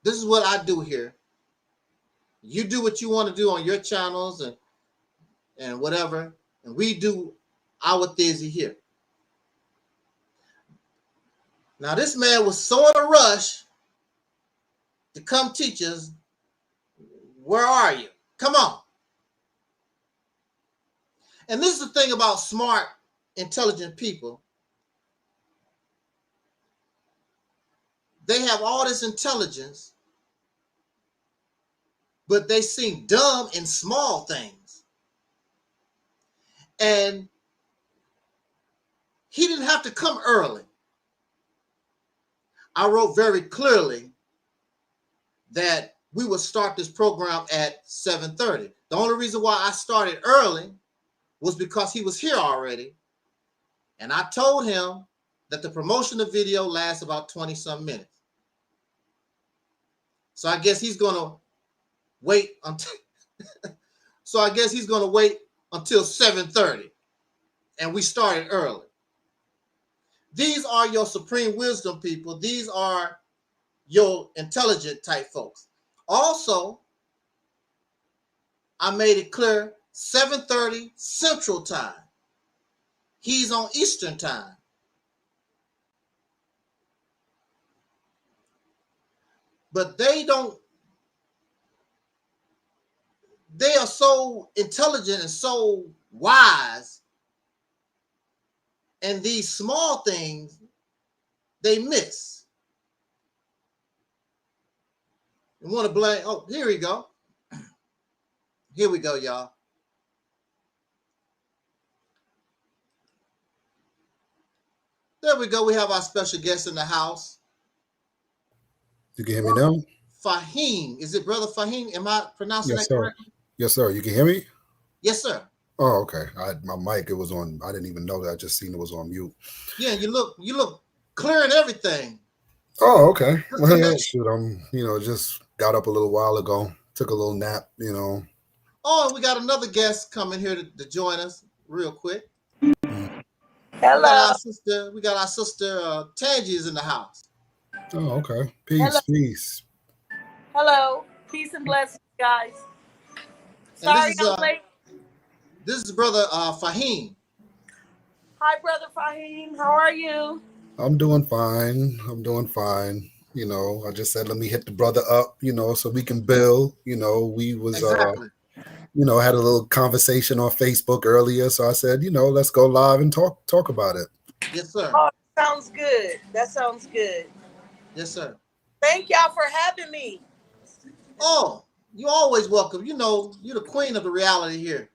this is what I do here. You do what you want to do on your channels and whatever, and we do our things here. Now, this man was so in a rush to come teach us. Where are you? Come on. And this is the thing about smart, intelligent people. They have all this intelligence, but they seem dumb in small things. And he didn't have to come early. I wrote very clearly that we would start this program at 7:30. The only reason why I started early was because he was here already. And I told him that the promotion of video lasts about 20-some minutes. So I guess he's going to wait until until 7:30. And we started early. These are your supreme wisdom people. These are your intelligent type folks. Also, I made it clear 7:30 Central Time. He's on Eastern Time. But they are so intelligent and so wise, and these small things they miss. You want to blame? Oh, here we go. Here we go, y'all. There we go. We have our special guest in the house. You can hear me now? Fahiym. Is it Brother Fahiym? Am I pronouncing that correctly? Yes, sir. You can hear me? Yes, sir. Oh, okay. My mic, it was on. I didn't even know that. I just seen it was on mute. Yeah, you look clear and everything. Oh, okay. Well, yeah, shoot, just got up a little while ago. Took a little nap, Oh, and we got another guest coming here to join us real quick. Hello. We got our sister Tangi is in the house. Oh, okay. Peace. Hello. Peace and blessings, guys. Sorry I'm late. This is Brother Fahiym. Hi, Brother Fahiym. How are you? I'm doing fine. I just said, let me hit the brother up, so we can build. We was, exactly. Had a little conversation on Facebook earlier. So I said, let's go live and talk about it. Yes, sir. Oh, that sounds good. Yes, sir. Thank y'all for having me. Oh, you're always welcome. You're the queen of the reality here.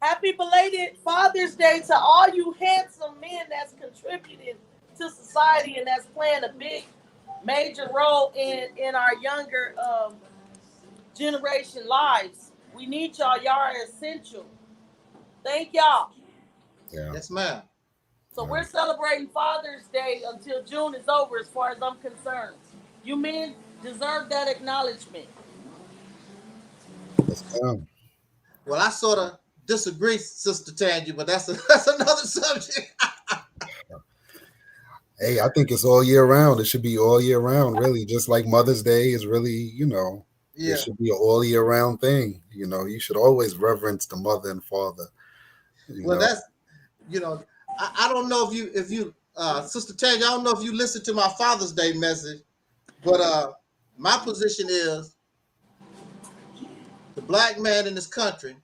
Happy belated Father's Day to all you handsome men that's contributing to society and that's playing a big, major role in our younger generation lives. We need y'all. Y'all are essential. Thank y'all. Yeah. Yes, ma'am. So we're celebrating Father's Day until June is over, as far as I'm concerned. You men deserve that acknowledgement. Yes, ma'am. Well, I sort of disagree, Sister Tangi, but that's another subject. Hey, I think it's all year round. It should be all year round, really. Just like Mother's Day is really, It should be an all year round thing. You should always reverence the mother and father. That's, I don't know if you Sister Tangi, I don't know if you listened to my Father's Day message, but my position is the black man in this country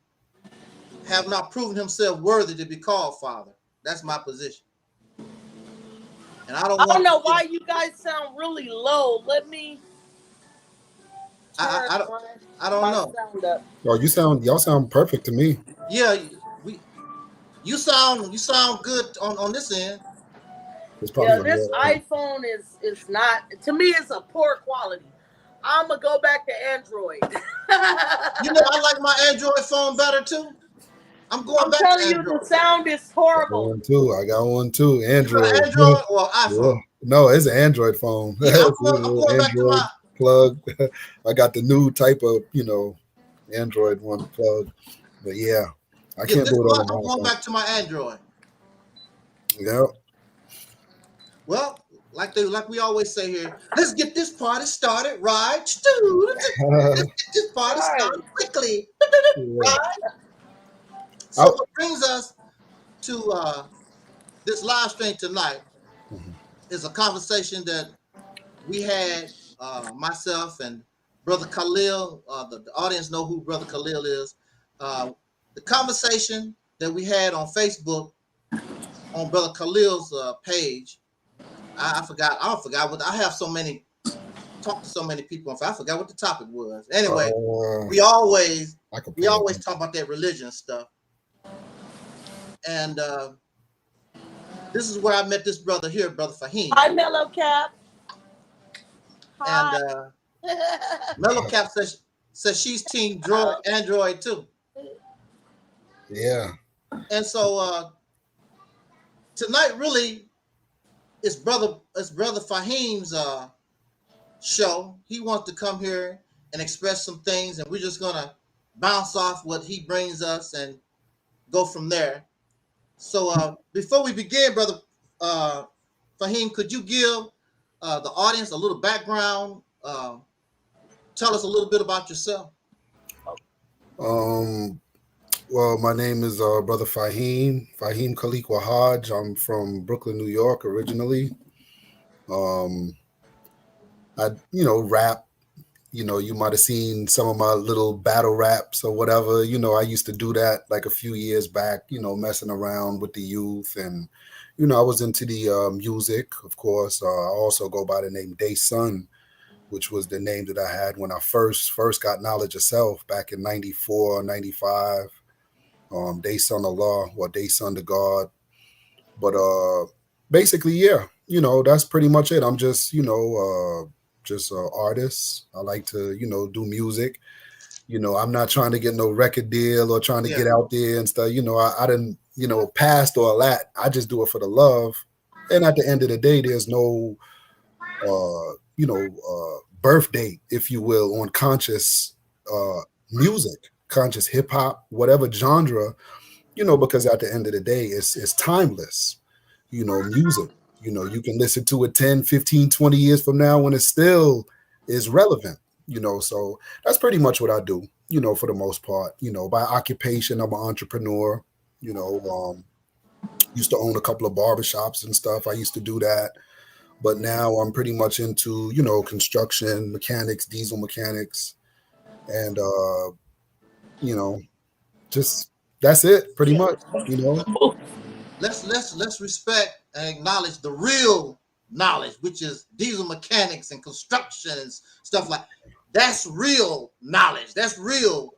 have not proven himself worthy to be called father. That's my position. And I don't know why you guys sound really low. Let me I don't know. Oh, y'all sound perfect to me. Yeah, you sound good on this end. This iPhone is not, to me, it's a poor quality. I'm gonna go back to Android. I like my Android phone better too. I'm telling you, the sound is horrible. I got one too. Android. Android or iPhone? Yeah. No, it's an Android phone. Yeah, I'm going back to my plug. I got the new type of Android one plug. But yeah, I can't do it on my I'm going back to my Android. Yeah. Well, like we always say here, let's get this party started, right? Let's get this party started quickly. Right? So what brings us to this live stream tonight is a conversation that we had, myself and Brother Khalil. The audience know who Brother Khalil is. The conversation that we had on Facebook on Brother Khalil's page. I forgot what I have so many talked to so many people. I forgot what the topic was. Anyway, we always talk about that religion stuff. And this is where I met this brother here, Brother Fahiym. Hi, Mellow Cap. Hi. And Mellow Cap says she's team Android too. Yeah. And so tonight really is Brother Fahiym's show. He wants to come here and express some things, and we're just gonna bounce off what he brings us and go from there. So before we begin, Brother Fahiym, could you give the audience a little background? Tell us a little bit about yourself. Well, my name is Brother Fahiym Khaliqua Hodge. I'm from Brooklyn, New York originally. I rap. You might have seen some of my little battle raps or whatever. I used to do that like a few years back, messing around with the youth. And, I was into the music, of course. I also go by the name Day Sun, which was the name that I had when I first got Knowledge of Self back in 94, 95. Day Sun Allah or Day Sun to God. But basically, yeah, that's pretty much it. I'm just, just an artist. I like to, do music. I'm not trying to get no record deal or trying to get out there and stuff. I didn't, past all that. I just do it for the love. And at the end of the day, there's no, birth date, if you will, on conscious music, conscious hip hop, whatever genre, because at the end of the day, it's timeless, music. You can listen to it 10, 15, 20 years from now when it still is relevant, so that's pretty much what I do, for the most part. By occupation, I'm an entrepreneur, used to own a couple of barbershops and stuff. I used to do that. But now I'm pretty much into, construction, mechanics, diesel mechanics, and, just that's it pretty much, Let's respect and acknowledge the real knowledge, which is diesel mechanics and construction and stuff like that. That's real knowledge. That's real,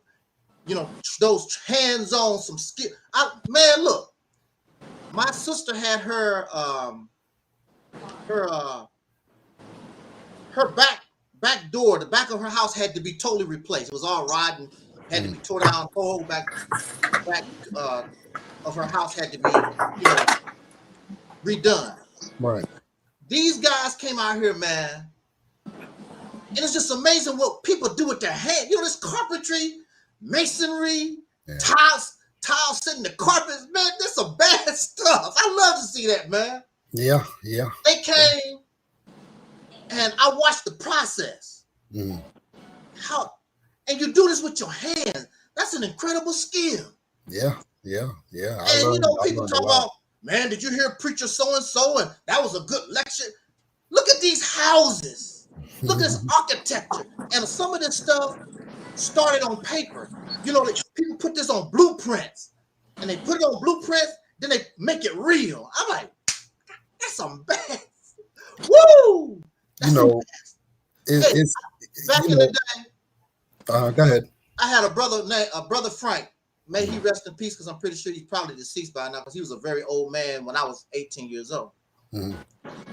those hands-on, some skill. Man, look, my sister had her back door, the back of her house had to be totally replaced. It was all rotten, had to be torn down. The whole back of her house had to be, redone. Right. These guys came out here, man, and it's just amazing what people do with their hands. This carpentry, masonry, tiles sitting the carpets, man. That's some bad stuff. I love to see that, man. Yeah. They came, and I watched the process. How, and you do this with your hands. That's an incredible skill. Yeah. And people talk about, man, did you hear preacher so-and-so? And that was a good lecture. Look at these houses. Look at this architecture. And some of this stuff started on paper. People put this on blueprints. And they put it on blueprints, then they make it real. I'm like, that's some bad. Woo! That's it's back in the day. Go ahead. I had a brother named Brother Frank. May he rest in peace, because I'm pretty sure he's probably deceased by now, because he was a very old man when I was 18 years old.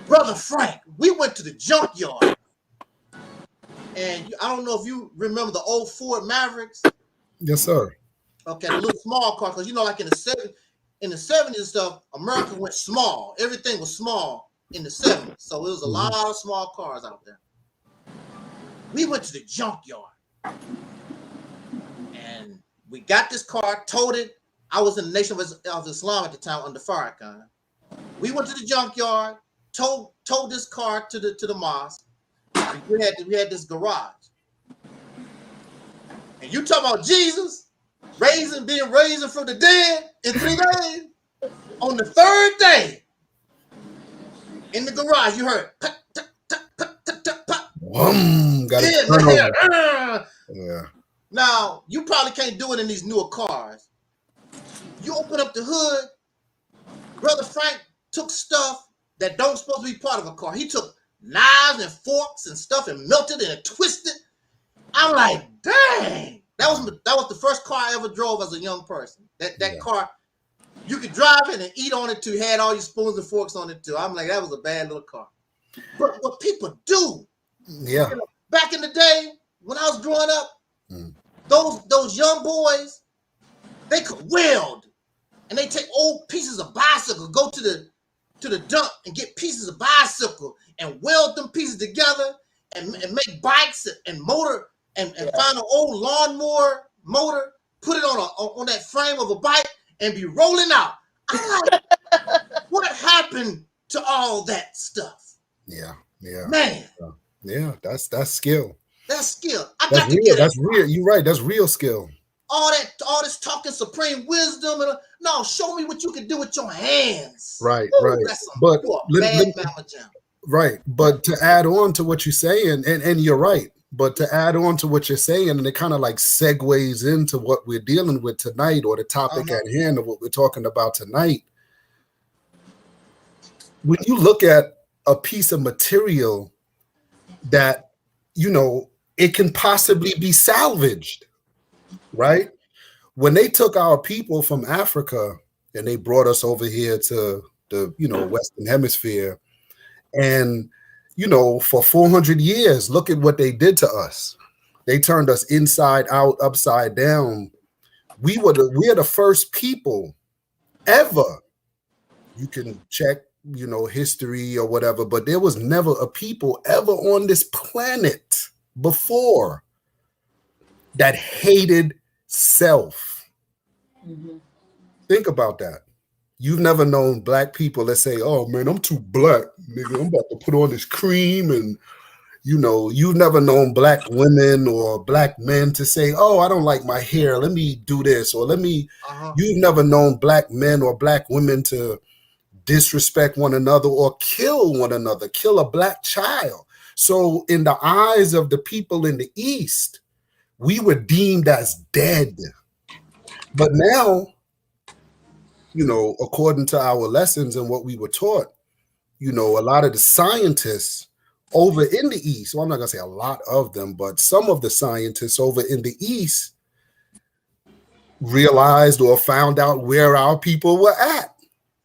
Brother Frank, we went to the junkyard. And I don't know if you remember the old Ford Mavericks. Yes, sir. Okay, the little small car, because like in the 70s and stuff, America went small. Everything was small in the 70s. So it was a lot of small cars out there. We went to the junkyard. And we got this car, towed it. I was in the Nation of Islam at the time under Farrakhan. We went to the junkyard, towed towed this car to the mosque. We had this garage. And you talk about Jesus being raised from the dead in 3 days. On the 3rd day, in the garage, you heard put, got it. Yeah. Now, you probably can't do it in these newer cars. You open up the hood, Brother Frank took stuff that don't supposed to be part of a car. He took knives and forks and stuff and melted and twisted. I'm like, dang. That was the first car I ever drove as a young person. That car, you could drive it and eat on it too. Had all your spoons and forks on it too. I'm like, that was a bad little car. But what people do, yeah, back in the day when I was growing up, those young boys, they could weld, and they take old pieces of bicycle, go to the dump and get pieces of bicycle and weld them pieces together and make bikes and motor and find an old lawnmower motor, put it on that frame of a bike and be rolling out. I'm like, what happened to all that stuff? Yeah, man. Yeah, that's skill. That's skill. That's real. That's real. You're right. That's real skill. All this talking supreme wisdom and no, show me what you can do with your hands. Right, Ooh, right. That's But Mama Jam. Right, but to add on to what you're saying, and you're right, but to add on to what you're saying, and it kind of like segues into what we're dealing with tonight, or the topic at hand of what we're talking about tonight. When you look at a piece of material that, you know, it can possibly be salvaged, right? When they took our people from Africa and they brought us over here to the, you know, Western Hemisphere, and, you know, for 400 years, look at what they did to us. They turned us inside out, upside down. We're the first people ever. You can check, you know, history or whatever, but there was never a people ever on this planet before that hated self. Think about that. You've never known black people that say, oh man, I'm too black, nigga. I'm about to put on this cream. And, you know, you've never known black women or black men to say, oh, I don't like my hair. Let me do this. Or you've never known black men or black women to disrespect one another or kill one another, kill a black child. So in the eyes of the people in the East, we were deemed as dead. But now, you know, according to our lessons and what we were taught, you know, a lot of the scientists over in the East, well, I'm not going to say a lot of them, but some of the scientists over in the East realized or found out where our people were at.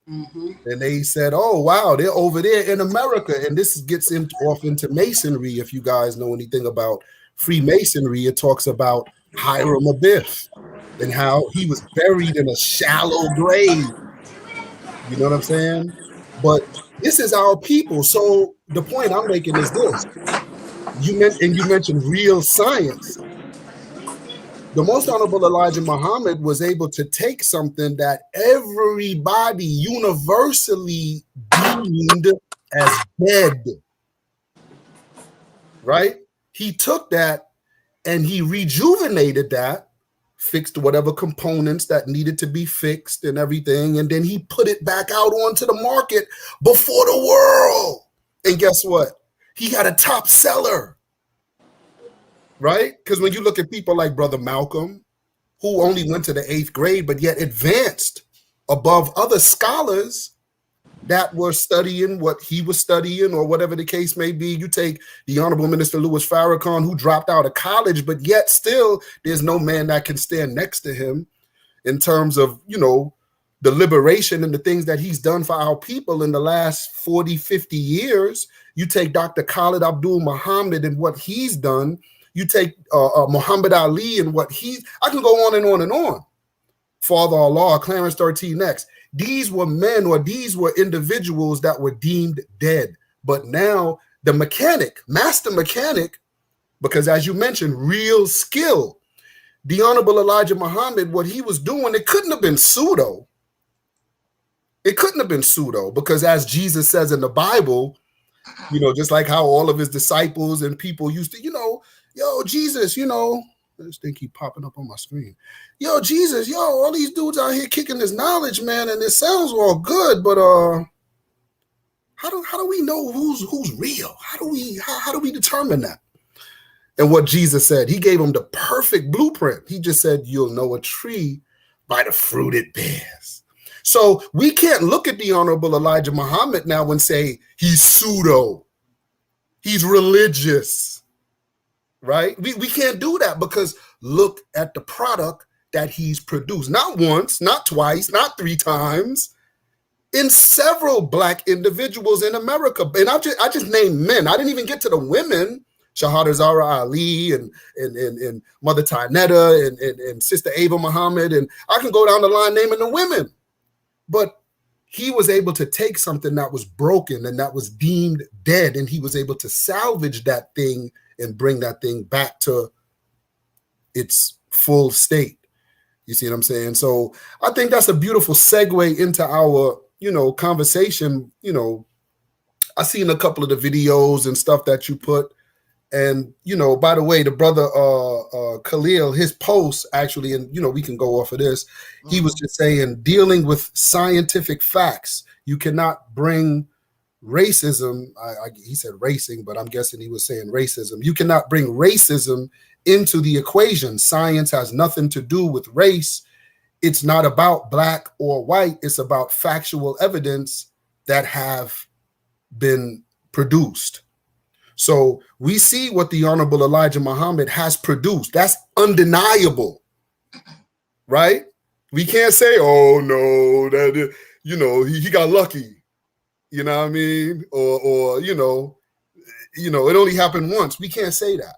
And they said, oh, wow, they're over there in America. And this gets off into Masonry. If you guys know anything about Freemasonry, it talks about Hiram Abiff and how he was buried in a shallow grave. You know what I'm saying? But this is our people. So the point I'm making is this. You mentioned real science. The Most Honorable Elijah Muhammad was able to take something that everybody universally deemed as dead. Right? He took that and he rejuvenated that, fixed whatever components that needed to be fixed and everything, and then he put it back out onto the market before the world. And guess what? He had a top seller, right? Because when you look at people like Brother Malcolm, who only went to the 8th grade, but yet advanced above other scholars that were studying what he was studying or whatever the case may be. You take the Honorable Minister Louis Farrakhan, who dropped out of college, but yet still there's no man that can stand next to him in terms of, you know, the liberation and the things that he's done for our people in the last 40, 50 years. You take Dr. Khalid Abdul Muhammad and what he's done. You take Muhammad Ali and what I can go on and on and on. Father Allah, Clarence 13X. These were men, or these were individuals that were deemed dead. But now the master mechanic, because as you mentioned, real skill, the Honorable Elijah Muhammad, what he was doing, it couldn't have been pseudo. It couldn't have been pseudo, because as Jesus says in the Bible, You know, just like how all of his disciples and people used to, you know, yo, Jesus, you know, this thing keep popping up on my screen. Yo, Jesus, yo, all these dudes out here kicking this knowledge, man, and it sounds all good, but how do we know who's real? How do we determine that? And what Jesus said, he gave them the perfect blueprint. He just said, you'll know a tree by the fruit it bears. So we can't look at the Honorable Elijah Muhammad now and say he's pseudo, he's religious, right? We can't do that, because look at the product that he's produced. Not once, not twice, not 3 times, in several Black individuals in America. And I just named men. I didn't even get to the women. Shahada Zara Ali and Mother Tynetta and Sister Ava Muhammad. And I can go down the line naming the women. But he was able to take something that was broken and that was deemed dead, and he was able to salvage that thing and bring that thing back to its full state. You see what I'm saying? So I think that's a beautiful segue into our, you know, conversation. You know, I seen a couple of the videos and stuff that you put. And, you know, by the way, the brother Khalil, his post actually, and, you know, we can go off of this. He was just saying, dealing with scientific facts, you cannot bring racism. He said racing, but I'm guessing he was saying racism. You cannot bring racism into the equation. Science has nothing to do with race. It's not about Black or white. It's about factual evidence that have been produced. So we see what the Honorable Elijah Muhammad has produced. That's undeniable, right? We can't say, oh, no, that, you know, he got lucky, you know what I mean? Or you know, it only happened once. We can't say that.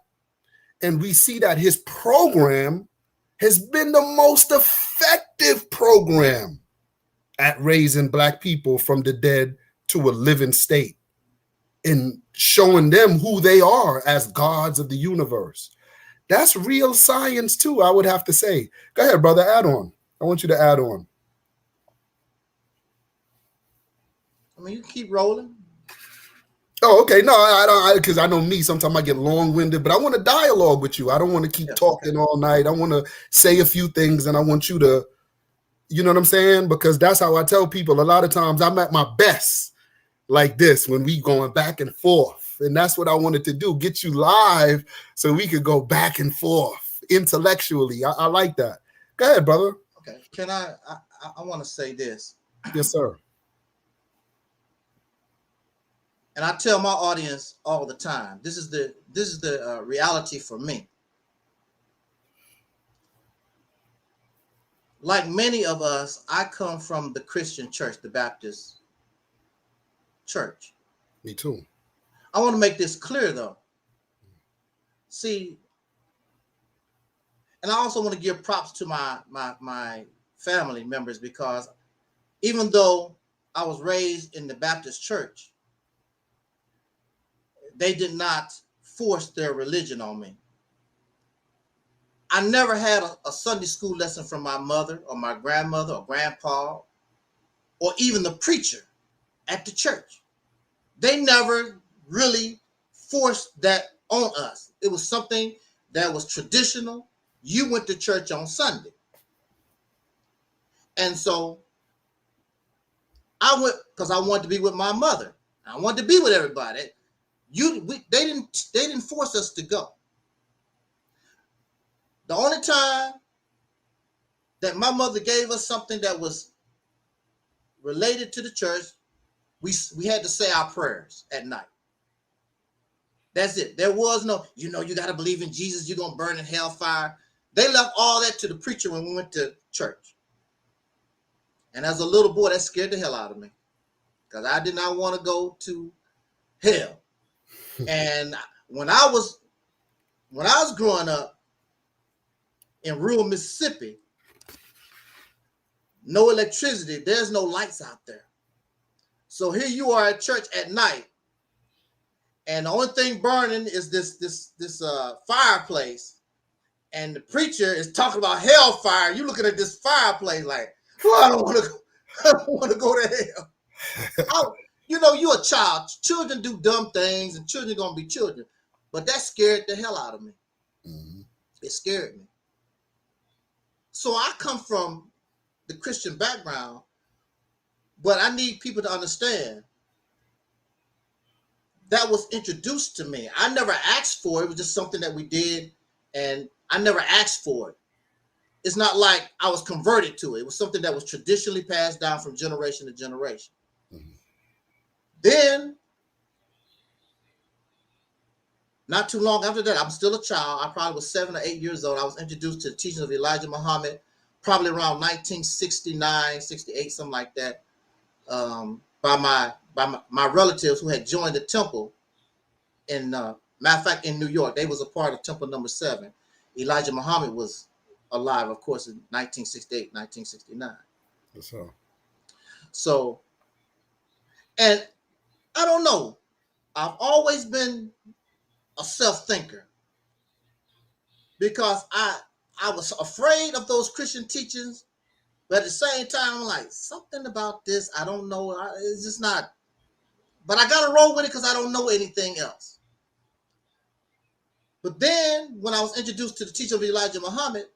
And we see that his program has been the most effective program at raising Black people from the dead to a living state, and showing them who they are as gods of the universe. That's real science too, I would have to say. Go ahead, brother, add on. I want you to add on. I mean, you can keep rolling. Oh, okay. No, I don't, because I know me, sometimes I get long-winded, but I want to dialogue with you. I don't want to keep talking all night. I want to say a few things, and I want you to, you know what I'm saying? Because that's how I tell people. A lot of times I'm at my best like this when we going back and forth. And that's what I wanted to do, get you live so we could go back and forth intellectually. I like that. Go ahead, brother. Okay. Can I want to say this. Yes, sir. And I tell my audience all the time, this is the reality for me. Like many of us, I come from the Christian church, the Baptist church. Me too. I want to make this clear though. See, and I also want to give props to my family members, because even though I was raised in the Baptist church, they did not force their religion on me. I never had a Sunday school lesson from my mother or my grandmother or grandpa or even the preacher at the church. They never really forced that on us. It was something that was traditional. You went to church on Sunday. And so I went because I wanted to be with my mother. I wanted to be with everybody. They didn't force us to go. The only time that my mother gave us something that was related to the church, we had to say our prayers at night. That's it. There was no, you got to believe in Jesus, you're going to burn in hellfire. They left all that to the preacher when we went to church. And as a little boy, that scared the hell out of me, because I did not want to go to hell. And when I was growing up in rural Mississippi, no electricity, there's no lights out there. So here you are at church at night, and the only thing burning is this fireplace, and the preacher is talking about hellfire. You looking at this fireplace like, well, I don't want to go to hell. You know, you're a child. Children do dumb things, and children gonna be children. But that scared the hell out of me. Mm-hmm. It scared me. So I come from the Christian background, but I need people to understand that was introduced to me. I never asked for it. It was just something that we did, and I never asked for it. It's not like I was converted to it. It was something that was traditionally passed down from generation to generation. Mm-hmm. Then, not too long after that, I'm still a child. I probably was 7 or 8 years old. I was introduced to the teachings of Elijah Muhammad, probably around 1969, 68, something like that, by my relatives who had joined the temple in, matter of fact, in New York. They was a part of Temple Number 7. Elijah Muhammad was alive, of course, in 1968, 1969. So, and I don't know. I've always been a self-thinker because I was afraid of those Christian teachings, but at the same time, I'm like, something about this, I don't know. It's just not, but I got to roll with it because I don't know anything else. But then when I was introduced to the teaching of Elijah Muhammad,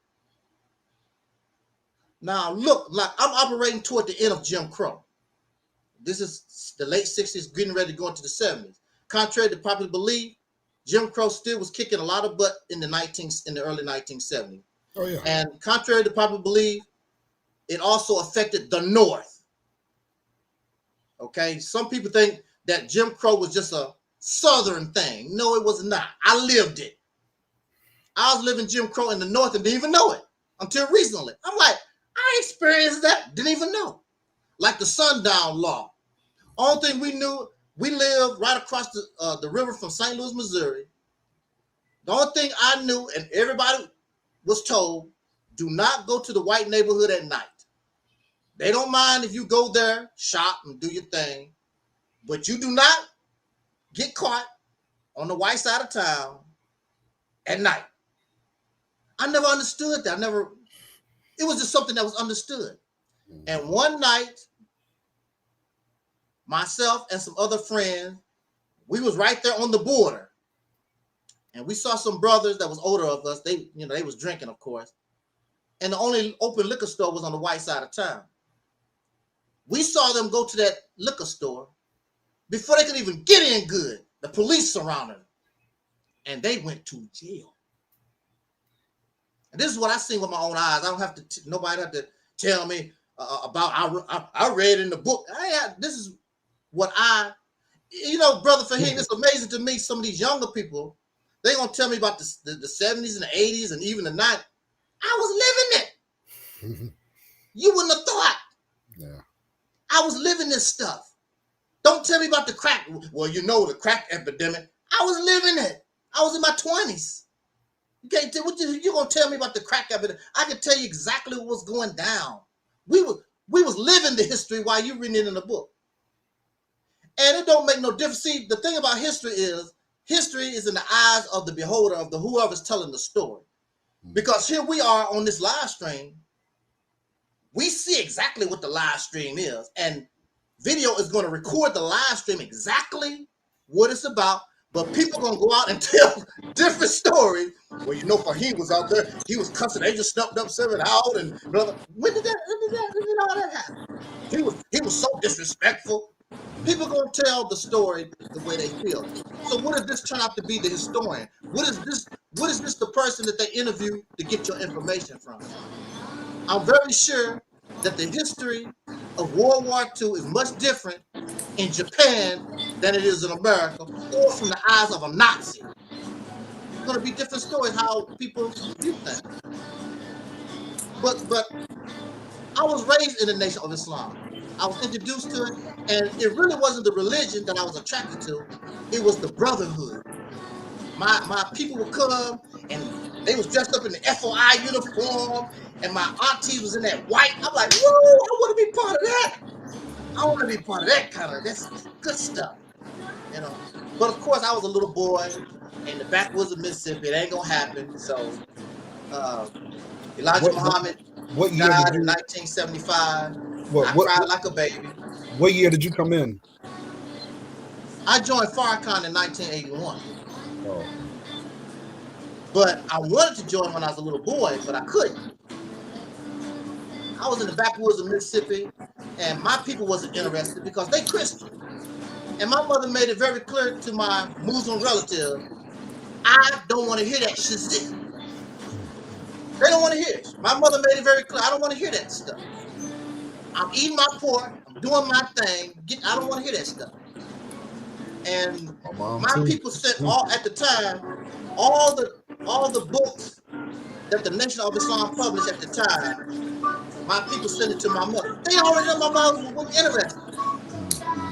now look, like I'm operating toward the end of Jim Crow. This is the late 60s, getting ready to go into the 70s. Contrary to popular belief, Jim Crow still was kicking a lot of butt in the early 1970s. Oh yeah. And contrary to popular belief, it also affected the North. Okay, some people think that Jim Crow was just a Southern thing. No, it was not. I lived it. I was living Jim Crow in the North and didn't even know it until recently. I'm like, I experienced that, didn't even know. Like the sundown law. Only thing we knew, we lived right across the river from St. Louis, Missouri. The only thing I knew, and everybody was told, do not go to the white neighborhood at night. They don't mind if you go there, shop, and do your thing, but you do not get caught on the white side of town at night. I never understood that. It was just something that was understood. And one night, myself and some other friends, we was right there on the border. And we saw some brothers that was older of us. They was drinking, of course. And the only open liquor store was on the white side of town. We saw them go to that liquor store. Before they could even get in good, the police surrounded them. And they went to jail. And this is what I seen with my own eyes. I don't have to, nobody have to tell me about, I read in the book. This is what Brother Fahiym, it's amazing to me, some of these younger people, they gonna tell me about the 70s and the 80s and even the 90s. I was living it. You wouldn't have thought. Yeah. I was living this stuff. Don't tell me about the crack. Well, the crack epidemic. I was living it. I was in my 20s. You can't tell what you gonna tell me about the crack epidemic. I can tell you exactly what was going down. We was living the history while you reading it in the book. And it don't make no difference. See, the thing about history is in the eyes of the beholder, of the whoever's telling the story. Because here we are on this live stream. We see exactly what the live stream is. And video is going to record the live stream exactly what it's about. But people are going to go out and tell different stories. Well, Fahiym was out there. He was cussing. They just snuffed up 7 out and blah, blah. When did all that happen? He was so disrespectful. People are going to tell the story the way they feel. So what does this turn out to be, the historian? What is this the person that they interview to get your information from? I'm very sure that the history of World War II is much different in Japan than it is in America, or from the eyes of a Nazi. It's going to be different stories how people view things. But I was raised in the Nation of Islam. I was introduced to it, and it really wasn't the religion that I was attracted to. It was the brotherhood. My people would come, and they was dressed up in the FOI uniform, and my auntie was in that white. I'm like, whoa, I want to be part of that. I want to be part of that kind of, that's good stuff, But of course, I was a little boy in the backwoods of Mississippi. It ain't gonna happen. So Elijah Muhammad died in 1975. I cried like a baby. What year did you come in? I joined Farrakhan in 1981. Oh, But I wanted to join when I was a little boy, but I couldn't. I was in the backwoods of Mississippi, and my people wasn't interested because they Christian. And my mother made it very clear to my Muslim relative, I don't want to hear that shit. They don't want to hear it. My mother made it very clear, I don't want to hear that stuff. I'm eating my pork, I'm doing my thing. I don't want to hear that stuff. And my people sent at the time, all the books that the Nation of Islam published at the time, my people sent it to my mother. They already know my mother was interested.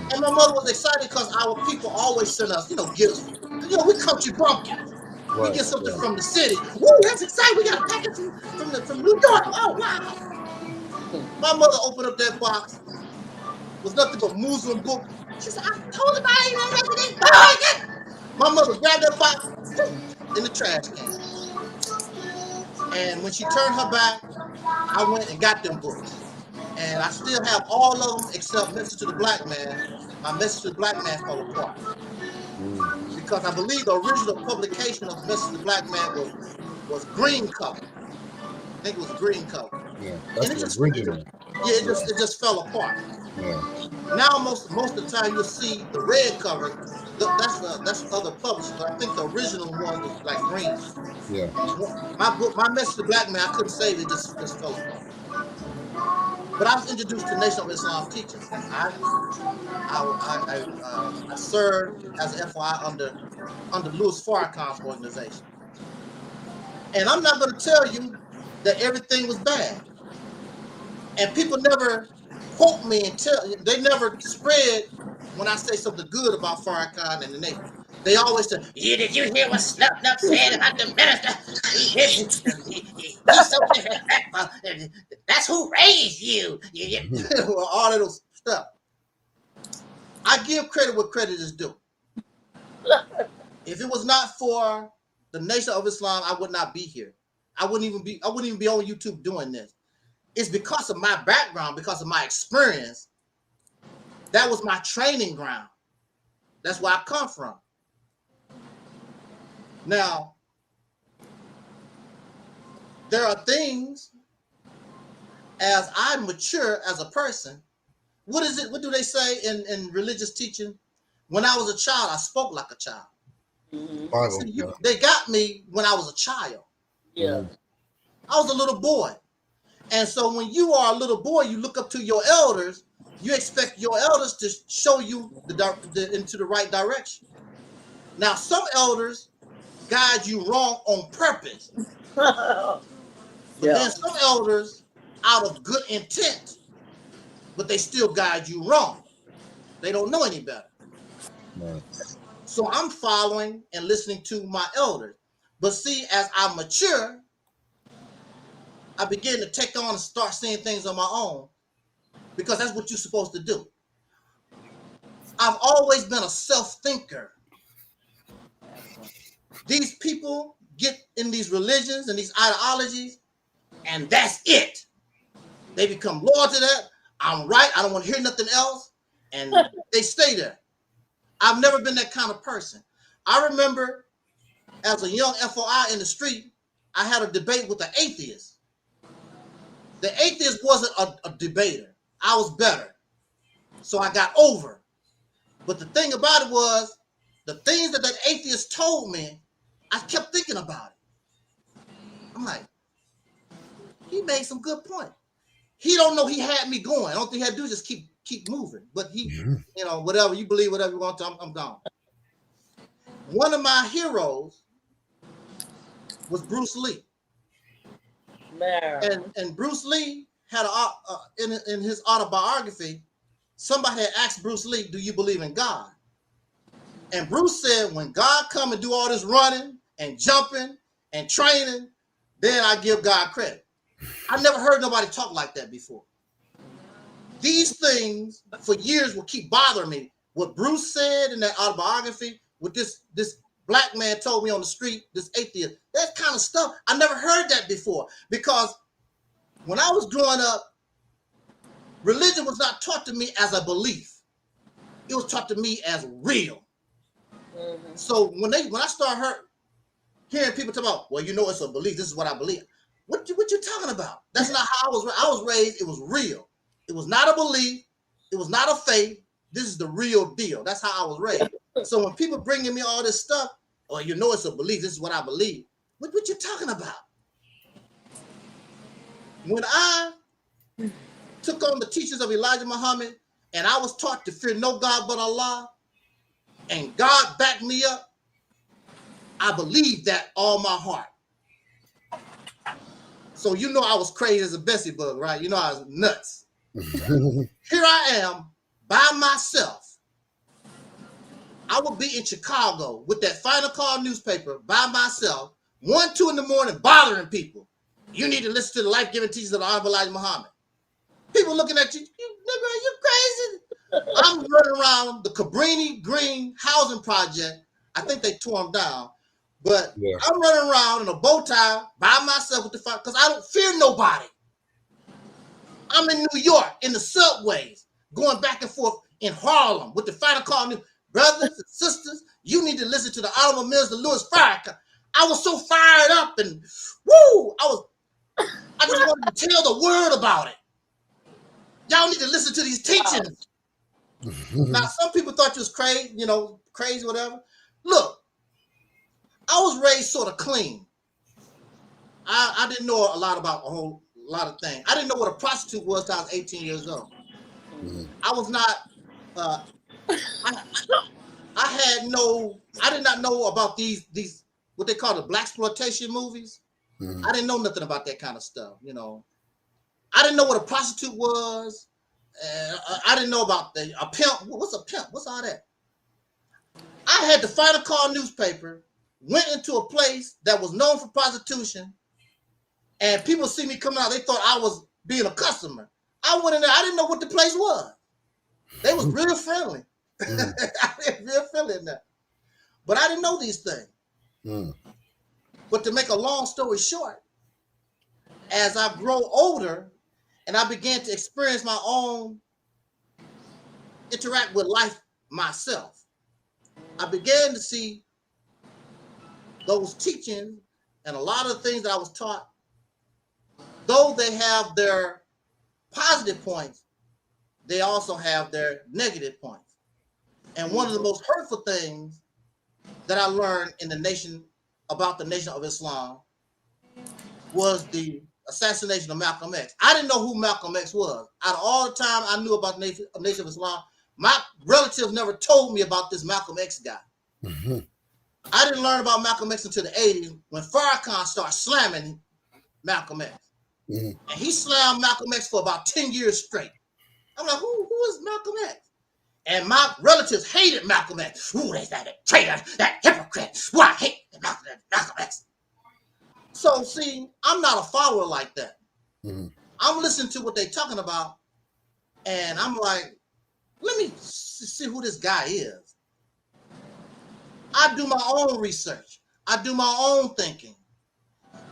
And my mother was excited because our people always send us, gifts. We country bumpkins. We get something from the city. Woo, that's exciting. We got a package from New York. Oh, wow. My mother opened up that box. It was nothing but Muslim book. She said, I told him I ain't ready. My mother grabbed that box in the trash can. And when she turned her back, I went and got them books. And I still have all of them except Message to the Black Man. My Message to the Black Man fell apart. Because I believe the original publication of Message to the Black Man was green cover. I think it was green cover. Yeah, that's and the original. It just fell apart. Yeah. Now most of the time you'll see the red cover. That's other publishers, but I think the original one was like green. Yeah. My book, My Message to the Black Man, I couldn't save it, just fell apart. But I was introduced to Nation of Islam teachers. I served as an FYI under Louis Farrakhan's organization. And I'm not going to tell you that everything was bad. And people never quote me and they never spread when I say something good about Farrakhan and the Nation. They always say, yeah, did you hear what Snuff said about the minister? He's so disrespectful. That's who raised you. All of those stuff. I give credit where credit is due. If it was not for the Nation of Islam, I would not be here. I wouldn't even be on YouTube doing this. It's because of my background, because of my experience. That was my training ground. That's where I come from. Now, there are things as I mature as a person. What is it? What do they say in religious teaching? When I was a child, I spoke like a child. See, they got me when I was a child. Yeah. I was a little boy. And so when you are a little boy, you look up to your elders, you expect your elders to show you into the right direction. Now, some elders guide you wrong on purpose. But then some elders, out of good intent, but they still guide you wrong. They don't know any better. Right. So I'm following and listening to my elders. But see, as I mature, I begin to take on and start seeing things on my own, because that's what you're supposed to do. I've always been a self-thinker. These people get in these religions and these ideologies, and that's it. They become loyal to that. I'm right. I don't want to hear nothing else. And they stay there. I've never been that kind of person. I remember as a young FOI in the street, I had a debate with an atheist. The atheist wasn't a debater. I was better. So I got over. But the thing about it was, the things that atheist told me, I kept thinking about it. I'm like, he made some good point. He don't know he had me going. I don't think he had to do is just keep moving. But he, whatever, you believe whatever you want to, I'm gone. One of my heroes was Bruce Lee. And Bruce Lee had in his autobiography, somebody had asked Bruce Lee, do you believe in God? And Bruce said, when God come and do all this running and jumping and training, then I give God credit. I never heard nobody talk like that before. These things for years will keep bothering me. What Bruce said in that autobiography, what this black man told me on the street, this atheist, that kind of stuff, I never heard that before. Because when I was growing up, religion was not taught to me as a belief. It was taught to me as real. So when I start hearing people talk about, well, you know, it's a belief. This is what I believe. What you talking about? That's not how I was. I was raised. It was real. It was not a belief. It was not a faith. This is the real deal. That's how I was raised. So when people bringing me all this stuff, oh, you know, it's a belief. This is what I believe. What you talking about? When I took on the teachings of Elijah Muhammad, and I was taught to fear no God but Allah, and God backed me up, I believed that all my heart. So you know I was crazy as a Bessie bug, right? You know I was nuts. Here I am by myself. I would be in Chicago with that Final Call newspaper by myself, 1, 2 in the morning, bothering people. You need to listen to the life-giving teachings of the Honorable Elijah Muhammad. People looking at you, nigga, are you crazy? I'm running around the Cabrini Green housing project. I think they tore them down. But yeah. I'm running around in a bow tie by myself with the fire because I don't fear nobody. I'm in New York in the subways, going back and forth in Harlem with the Final Call news. Brothers and sisters, you need to listen to the Honorable Minister Louis Farrakhan. I was so fired up and woo! I just wanted to tell the world about it. Y'all need to listen to these teachings. Now, some people thought you was crazy, crazy, whatever. Look, I was raised sort of clean. I didn't know a lot about a whole lot of things. I didn't know what a prostitute was till I was 18 years old. I was not, I did not know about these what they call the blaxploitation movies. I didn't know nothing about that kind of stuff, I didn't know what a prostitute was. I didn't know about a pimp. What's a pimp? What's all that? I had the Final Call newspaper, went into a place that was known for prostitution, and people see me coming out. They thought I was being a customer. I went in there. I didn't know what the place was. They was real friendly. Real friendly in there. But I didn't know these things. But to make a long story short, as I grow older and I began to experience my own, interact with life myself, I began to see those teachings and a lot of the things that I was taught, though they have their positive points, they also have their negative points. And one of the most hurtful things that I learned in about the Nation of Islam was the assassination of Malcolm X. I didn't know who Malcolm X was. Out of all the time I knew about the Nation of Islam, my relatives never told me about this Malcolm X guy. I didn't learn about Malcolm X until the 80s when Farrakhan started slamming Malcolm X. And he slammed Malcolm X for about 10 years straight. I'm like, who is Malcolm X? And my relatives hated Malcolm X. Ooh, they said that traitor, that hypocrite. Ooh, I hate Malcolm X. So, see, I'm not a follower like that. I'm listening to what they're talking about, and I'm like, let me see who this guy is. I do my own research. I do my own thinking.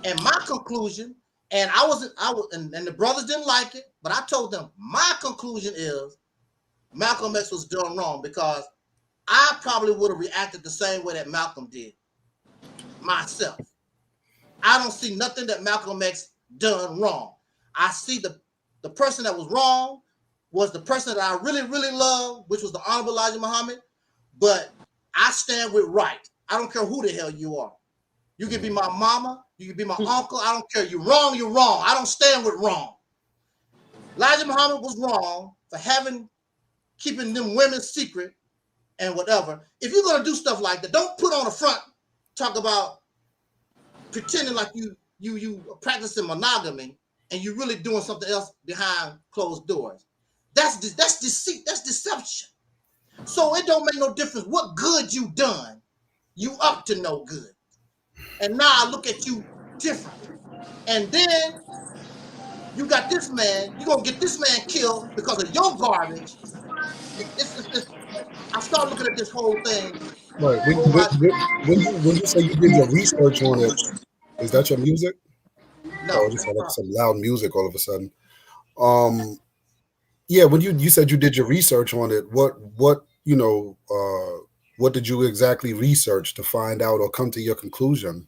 And my conclusion, and and the brothers didn't like it, but I told them my conclusion is Malcolm X was done wrong because I probably would have reacted the same way that Malcolm did myself. I don't see nothing that Malcolm X done wrong. I see the person that was wrong was the person that I really, really love, which was the Honorable Elijah Muhammad. But I stand with right. I don't care who the hell you are. You can be my mama. You can be my uncle. I don't care. You're wrong. You're wrong. I don't stand with wrong. Elijah Muhammad was wrong for keeping them women secret and whatever. If you're going to do stuff like that, don't put on the front, talk about pretending like you practicing monogamy and you're really doing something else behind closed doors. That's deceit. That's deception. So it don't make no difference what good you done. You up to no good. And now I look at you different. And then you got this man. You're going to get this man killed because of your garbage. I start looking at this whole thing. Right. When you say you did your research on it, is that your music? No. Oh, just like some loud music all of a sudden. Yeah, when you said you did your research on it, what what did you exactly research to find out or come to your conclusion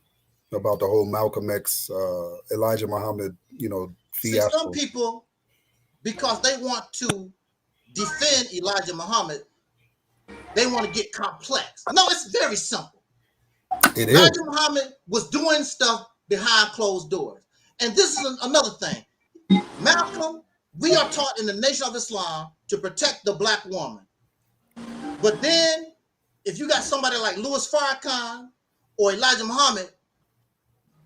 about the whole Malcolm X, Elijah Muhammad, See, some fiasco? people, because they want to defend Elijah Muhammad, they want to get complex. No, it's very simple. It Elijah is. Muhammad was doing stuff behind closed doors. And this is another thing. Malcolm, we are taught in the Nation of Islam to protect the black woman. But then, if you got somebody like Louis Farrakhan or Elijah Muhammad,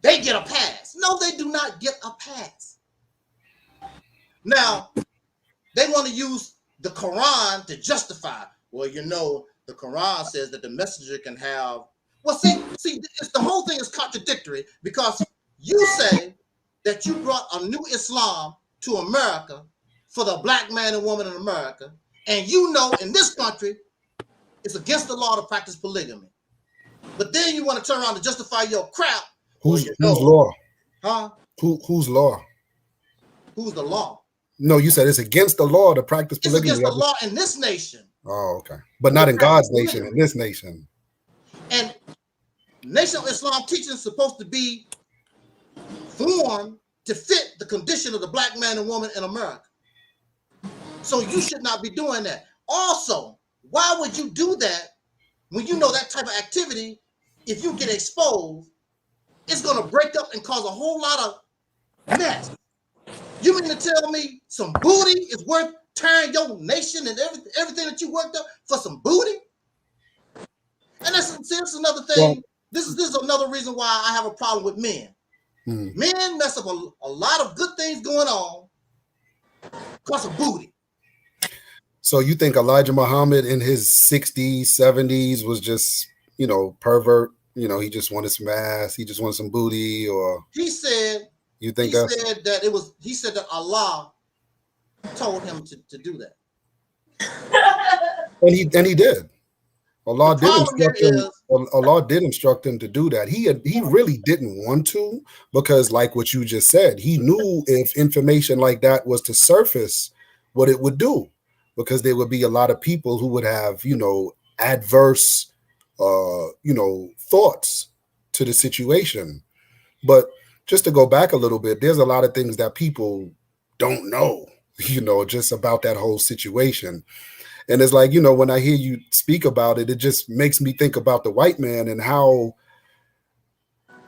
they get a pass. No, they do not get a pass. Now, they want to use the Quran to justify. Well, the Quran says that the messenger can have. Well, see, the whole thing is contradictory because you say that you brought a new Islam to America for the black man and woman in America, and in this country, it's against the law to practice polygamy. But then you want to turn around and justify your crap. Whose law? Huh? Whose law? Who's the law? No, you said it's against the law to practice polygamy. It's against the law in this nation. Oh, okay. But not in God's nation, in this nation. And Nation of Islam teaching is supposed to be formed to fit the condition of the black man and woman in America. So you should not be doing that. Also, why would you do that when you know that type of activity, if you get exposed, it's going to break up and cause a whole lot of mess? You mean to tell me some booty is worth tearing your nation and everything that you worked up for some booty? And that's another thing. Well, this is another reason why I have a problem with men. Men mess up a lot of good things going on because of booty. So you think Elijah Muhammad in his 60s, 70s was just, pervert? He just wanted some ass. He just wanted some booty, or he said. You think he said that Allah told him to do that. and he did. Allah did instruct him to do that. He really didn't want to, because like what you just said, he knew if information like that was to surface, what it would do, because there would be a lot of people who would have, adverse, thoughts to the situation. But just to go back a little bit, there's a lot of things that people don't know, just about that whole situation. And it's like, when I hear you speak about it, it just makes me think about the white man and how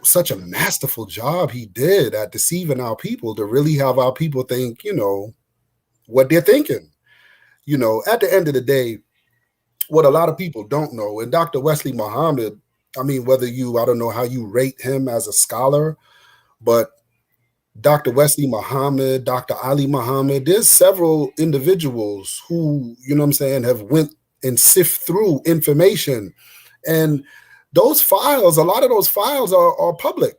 such a masterful job he did at deceiving our people to really have our people think, what they're thinking. At the end of the day, what a lot of people don't know, and Dr. Wesley Muhammad, I don't know how you rate him as a scholar, but Dr. Wesley Muhammad, Dr. Ali Muhammad, there's several individuals who, have went and sift through information. And those files, a lot of those files are public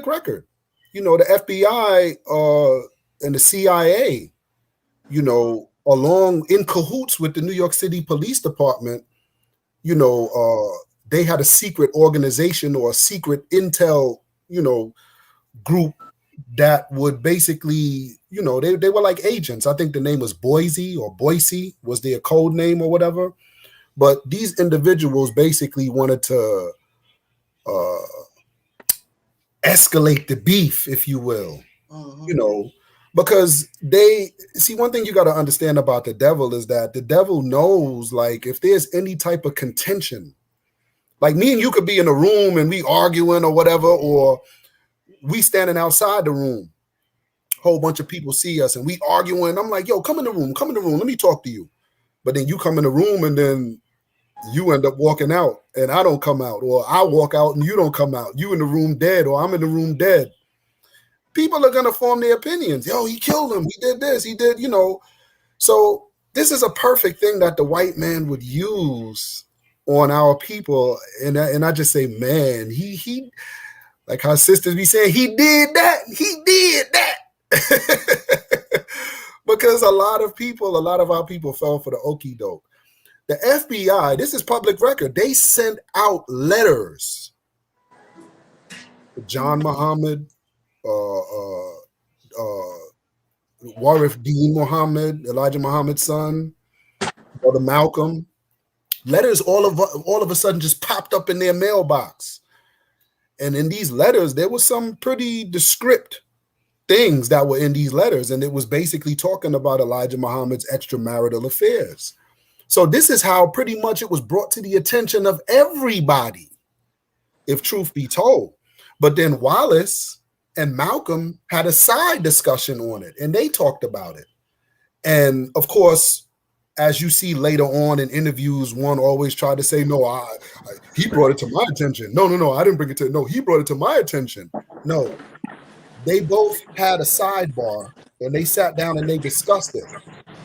record. The FBI and the CIA, along in cahoots with the New York City Police Department, they had a secret organization or a secret intel, group that would basically, they were like agents. I think the name was Boise was their code name or whatever. But these individuals basically wanted to escalate the beef, if you will, because one thing you got to understand about the devil is that the devil knows, like, if there's any type of contention, like me and you could be in a room and we arguing or whatever, or we standing outside the room, whole bunch of people see us and we arguing. I'm like, yo, come in the room. Let me talk to you. But then you come in the room and then you end up walking out and I don't come out, or I walk out and you don't come out. You in the room dead, or I'm in the room dead. People are going to form their opinions. Yo, he killed him. He did this. He did, So this is a perfect thing that the white man would use on our people. And I just say, man, he like our sisters be saying, he did that. Because a lot of our people fell for the okie doke. The FBI, this is public record, they sent out letters to John Muhammad, Warif Dean Muhammad, Elijah Muhammad's son, Brother Malcolm, Letters all of a sudden just popped up in their mailbox. And in these letters, there was some pretty descriptive things that were in these letters. And it was basically talking about Elijah Muhammad's extramarital affairs. So this is how pretty much it was brought to the attention of everybody, if truth be told. But then Wallace and Malcolm had a side discussion on it, and they talked about it. And of course, as you see later on in interviews, one always tried to say, no, he brought it to my attention. No, I didn't bring it to, no, he brought it to my attention. No, they both had a sidebar and they sat down and they discussed it.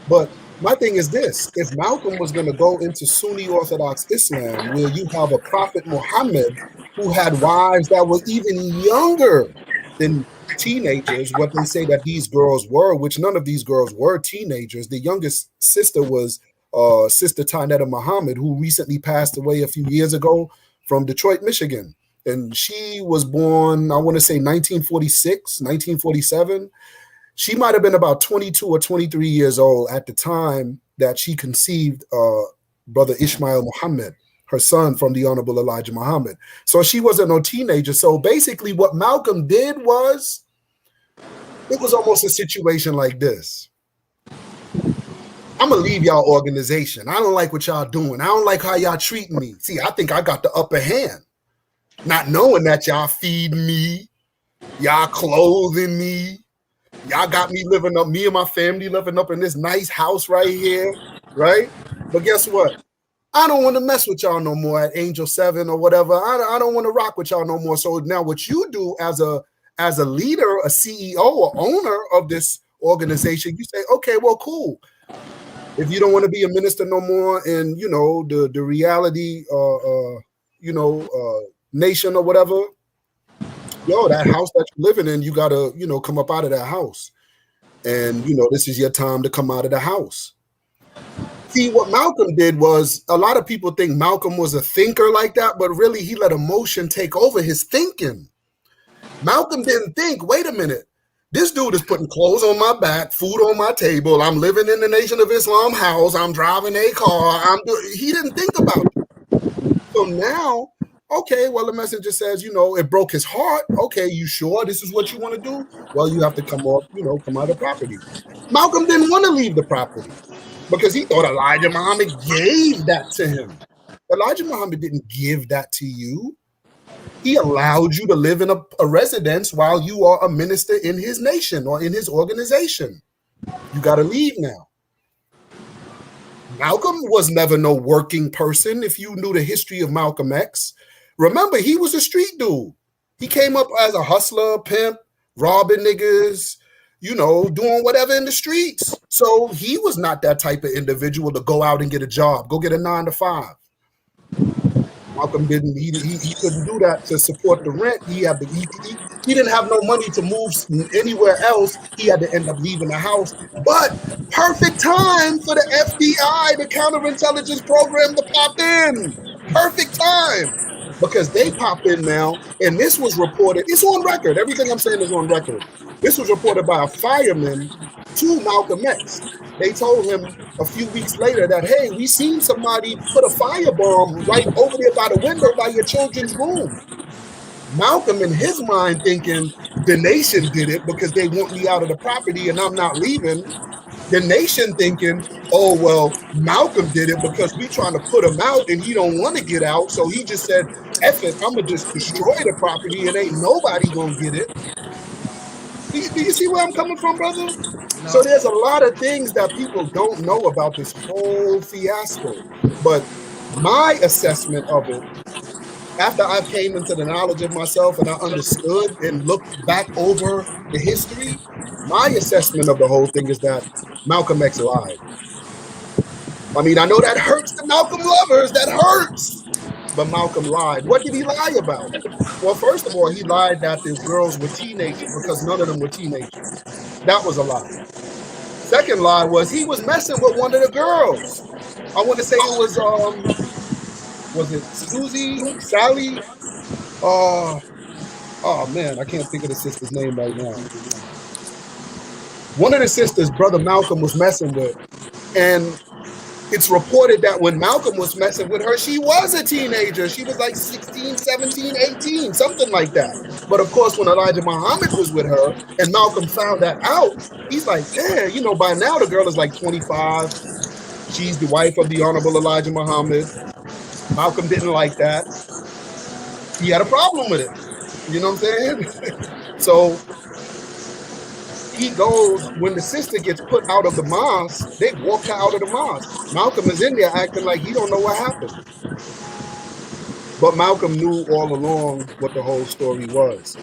But my thing is this, if Malcolm was going to go into Sunni Orthodox Islam, where you have a Prophet Muhammad who had wives that were even younger than teenagers, what they say that these girls were, which none of these girls were teenagers. The youngest sister was Sister Tanetta Muhammad, who recently passed away a few years ago from Detroit, Michigan. And she was born, I want to say 1946, 1947. She might have been about 22 or 23 years old at the time that she conceived Brother Ishmael Muhammad, her son from the Honorable Elijah Muhammad. So she wasn't no teenager. So basically what Malcolm did was, it was almost a situation like this. I'm going to leave y'all organization. I don't like what y'all doing. I don't like how y'all treating me. See, I think I got the upper hand. Not knowing that y'all feed me, y'all clothing me, y'all got me living up, me and my family living up in this nice house right here, right? But guess what? I don't want to mess with y'all no more at Angel 7 or whatever. I don't want to rock with y'all no more. So now what you do as a leader, a CEO or owner of this organization, you say, okay, well, cool. If you don't want to be a minister no more and, you know, the reality, nation or whatever, yo, that house that you're living in, you got to, you know, come up out of that house. And, you know, this is your time to come out of the house. See, what Malcolm did was, a lot of people think Malcolm was a thinker like that, but really he let emotion take over his thinking. Malcolm didn't think, wait a minute, this dude is putting clothes on my back, food on my table, I'm living in the Nation of Islam house, I'm driving a car, he didn't think about it. So now, okay, well, the messenger says, you know, it broke his heart. Okay, you sure this is what you want to do? Well, you have to come out of the property. Malcolm didn't want to leave the property because he thought Elijah Muhammad gave that to him. Elijah Muhammad didn't give that to you. He allowed you to live in a residence while you are a minister in his nation or in his organization. You got to leave now. Malcolm was never no working person. If you knew the history of Malcolm X, remember, he was a street dude. He came up as a hustler, pimp, robbing niggas, you know, doing whatever in the streets. So he was not that type of individual to go out and get a job, go get a 9-to-5. Malcolm didn't, he couldn't do that to support the rent. He didn't have no money to move anywhere else. He had to end up leaving the house. But perfect time for the FBI, the counterintelligence program, to pop in. Perfect time. Because they pop in now, and this was reported, it's on record. Everything I'm saying is on record. This was reported by a fireman to Malcolm X. They told him a few weeks later that, hey, we seen somebody put a firebomb right over there by the window by your children's room. Malcolm, in his mind, thinking the nation did it because they want me out of the property and I'm not leaving. The nation thinking, oh, well, Malcolm did it because we trying to put him out and he don't want to get out. So he just said, F it, I'm going to just destroy the property and ain't nobody going to get it. Do you see where I'm coming from, brother? No. So there's a lot of things that people don't know about this whole fiasco. But my assessment of it, after I came into the knowledge of myself and I understood and looked back over the history, my assessment of the whole thing is that Malcolm X lied. I mean, I know that hurts the Malcolm lovers, that hurts. But Malcolm lied. What did he lie about? Well, first of all, he lied that these girls were teenagers because none of them were teenagers. That was a lie. Second lie was he was messing with one of the girls. I want to say it was it Susie, Sally? Oh man, I can't think of the sister's name right now. One of the sisters, Brother Malcolm was messing with, and it's reported that when Malcolm was messing with her, she was a teenager. She was like 16, 17, 18, something like that. But of course, when Elijah Muhammad was with her and Malcolm found that out, he's like, man, you know, by now the girl is like 25. She's the wife of the Honorable Elijah Muhammad. Malcolm didn't like that. He had a problem with it. You know what I'm saying? So he goes, when the sister gets put out of the mosque, they walk her out of the mosque. Malcolm is in there acting like he don't know what happened. But Malcolm knew all along what the whole story was.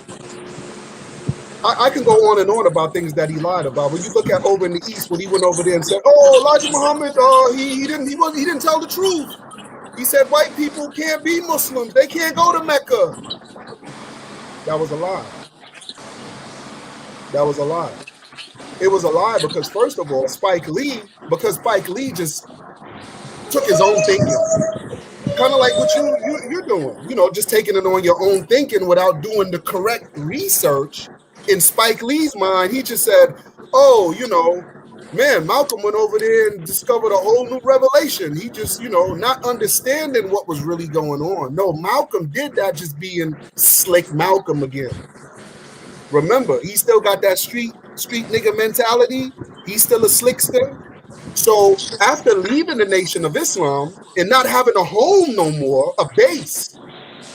I can go on and on about things that he lied about. When you look at over in the East, when he went over there and said, "Oh, Elijah Muhammad, he didn't tell the truth. He said white people can't be Muslims. They can't go to Mecca." That was a lie. That was a lie. It was a lie because, first of all, Spike Lee just took his own thinking. Kind of like what you're doing, you know, just taking it on your own thinking without doing the correct research. In Spike Lee's mind, he just said, "Oh, you know, man, Malcolm went over there and discovered a whole new revelation." He just, you know, not understanding what was really going on. No, Malcolm did that, just being slick Malcolm again. Remember, he still got that street nigga mentality. He's still a slickster. So after leaving the Nation of Islam and not having a home no more, a base,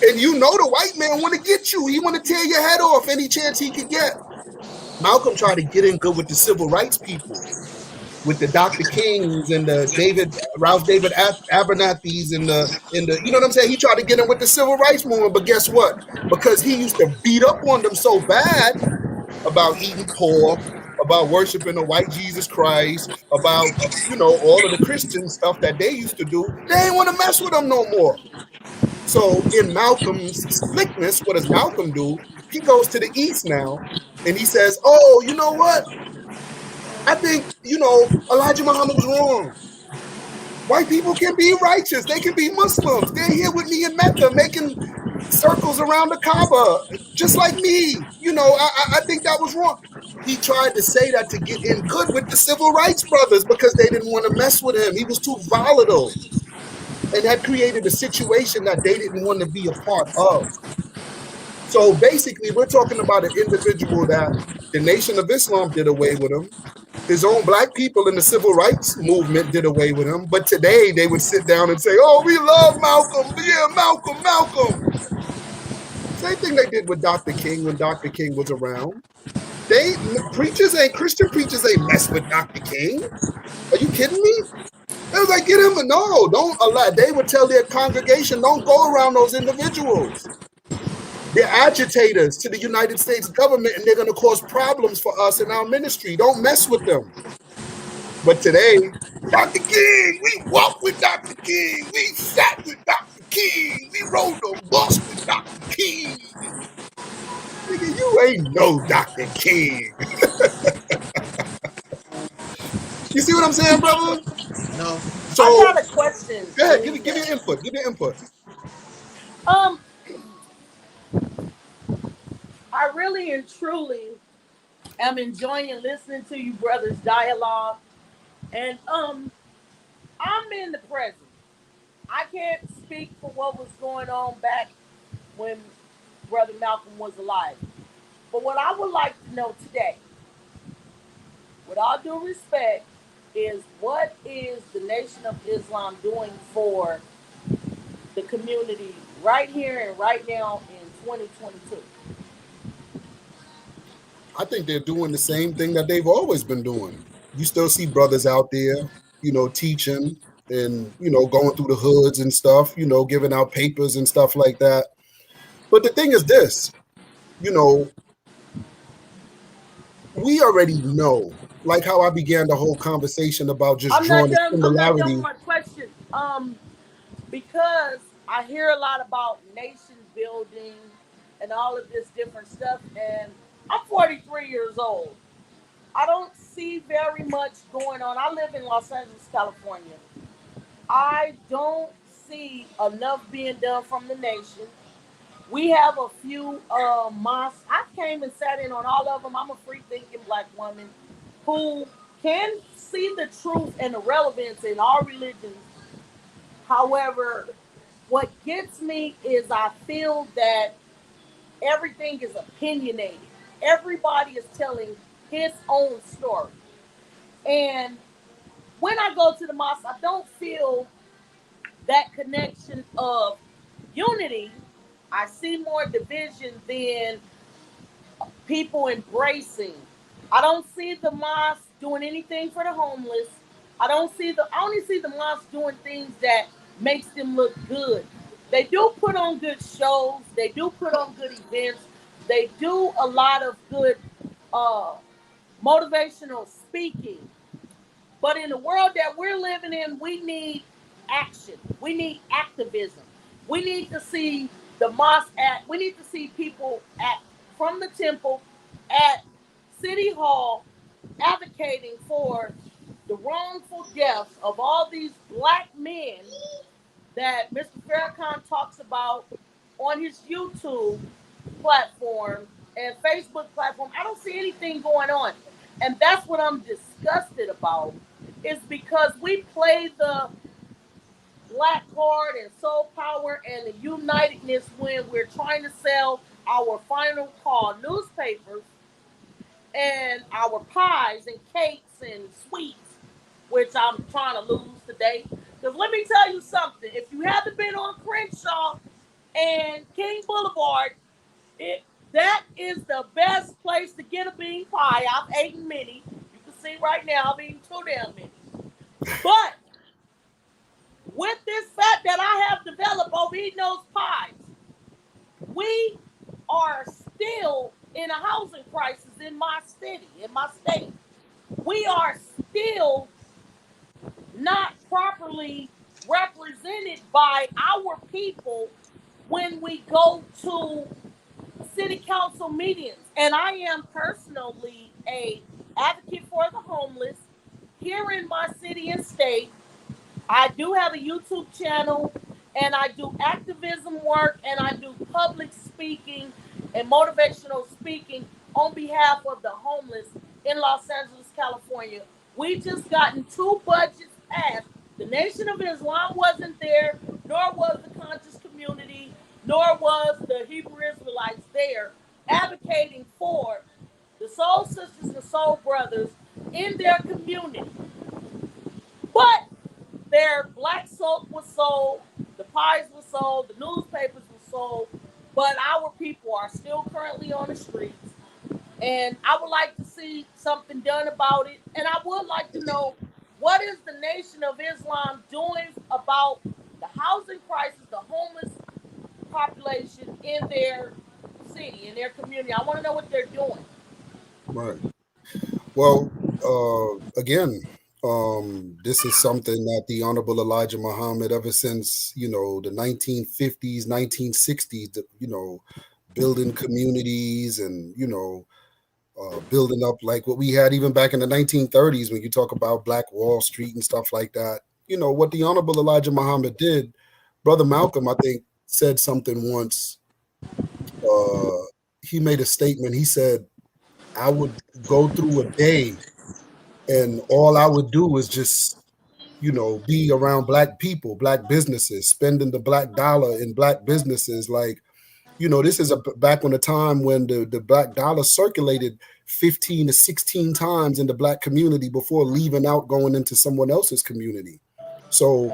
and you know the white man want to get you. He want to tear your head off any chance he could get. Malcolm tried to get in good with the civil rights people, with the Dr. Kings and the Ralph David Abernathy's and the you know what I'm saying? He tried to get in with the civil rights movement, but guess what? Because he used to beat up on them so bad about eating pork, about worshiping the white Jesus Christ, about, you know, all of the Christian stuff that they used to do, they ain't want to mess with them no more. So in Malcolm's slickness, what does Malcolm do? He goes to the East now and he says, "Oh, you know what? I think, you know, Elijah Muhammad was wrong. White people can be righteous. They can be Muslims. They're here with me in Mecca making circles around the Kaaba, just like me. You know, I think that was wrong." He tried to say that to get in good with the civil rights brothers because they didn't want to mess with him. He was too volatile. And that created a situation that they didn't want to be a part of. So basically, we're talking about an individual that the Nation of Islam did away with him. His own black people in the civil rights movement did away with him. But today they would sit down and say, "Oh, we love Malcolm. Yeah, Malcolm, Malcolm." Same thing they did with Dr. King when Dr. King was around. Christian preachers ain't mess with Dr. King. Are you kidding me? They was like, "Get him." No, don't allow. They would tell their congregation, "Don't go around those individuals. They're agitators to the United States government and they're going to cause problems for us in our ministry. Don't mess with them." But today, Dr. King, we walked with Dr. King. We sat with Dr. King. We rode the bus with Dr. King. Nigga, you ain't no Dr. King. You see what I'm saying, brother? No. So I got a question. go ahead, give your input. Give your input. I really and truly am enjoying listening to you brothers dialogue, and I'm in the present. I can't speak for what was going on back when Brother Malcolm was alive. But what I would like to know today, with all due respect, is what is the Nation of Islam doing for the community right here and right now in 2022? I think they're doing the same thing that they've always been doing. You still see brothers out there, you know, teaching and, you know, going through the hoods and stuff, you know, giving out papers and stuff like that. But the thing is this, you know, we already know, like how I began the whole conversation about just I'm not drawing the done. I'm not done similarity. with my question. Because I hear a lot about nation building and all of this different stuff, and I'm 43 years old. I don't see very much going on. I live in Los Angeles, California. I don't see enough being done from the nation. We have a few mosques. I came and sat in on all of them. I'm a free thinking black woman who can see the truth and the relevance in our religions. However, what gets me is I feel that everything is opinionated. Everybody is telling his own story. And when I go to the mosque, I don't feel that connection of unity. I see more division than people embracing. I don't see the mosque doing anything for the homeless. I only see the mosque doing things that makes them look good. They do put on good shows, they do put on good events, they do a lot of good uh, motivational speaking. But in the world that we're living in, we need action. We need activism. We need to see the mosque at. We need to see people at from the temple at City Hall advocating for the wrongful deaths of all these black men that Mr. Farrakhan talks about on his YouTube platform and Facebook platform. I don't see anything going on. And that's what I'm disgusted about, is because we play the black card and soul power and the unitedness when we're trying to sell our final call newspapers and our pies and cakes and sweets, which I'm trying to lose today. Because let me tell you something. If you haven't been on Crenshaw and King Boulevard, that is the best place to get a bean pie. I've eaten many. You can see right now I've eaten too damn many. But with this fact that I have developed over eating those pies, we are still in a housing crisis in my city, in my state. We are still not properly represented by our people when we go to city council meetings. And I am personally a advocate for the homeless here in my city and state. I do have a YouTube channel, and I do activism work, and I do public speaking and motivational speaking on behalf of the homeless in Los Angeles, California. We just gotten 2 budgets passed. The Nation of Islam wasn't there, nor was the conscious community, nor was the Hebrew Israelites there advocating for the soul sisters and soul brothers in their community. But their black soap was sold, the pies were sold, the newspapers were sold, but our people are still currently on the streets. And I would like to see something done about it. And I would like to know, what is the Nation of Islam doing about the housing crisis, the homeless population in their city, in their community? I want to know what they're doing. Right. Well, again, this is something that the Honorable Elijah Muhammad, ever since, the 1950s, 1960s, building communities and, building up like what we had even back in the 1930s when you talk about Black Wall Street and stuff like that. What the Honorable Elijah Muhammad did, Brother Malcolm, I think, said something once. He made a statement. He said, I would go through a day and all I would do is just, be around black people, black businesses, spending the black dollar in black businesses. Like, this is back on the time when the black dollar circulated 15 to 16 times in the black community before leaving out, going into someone else's community. So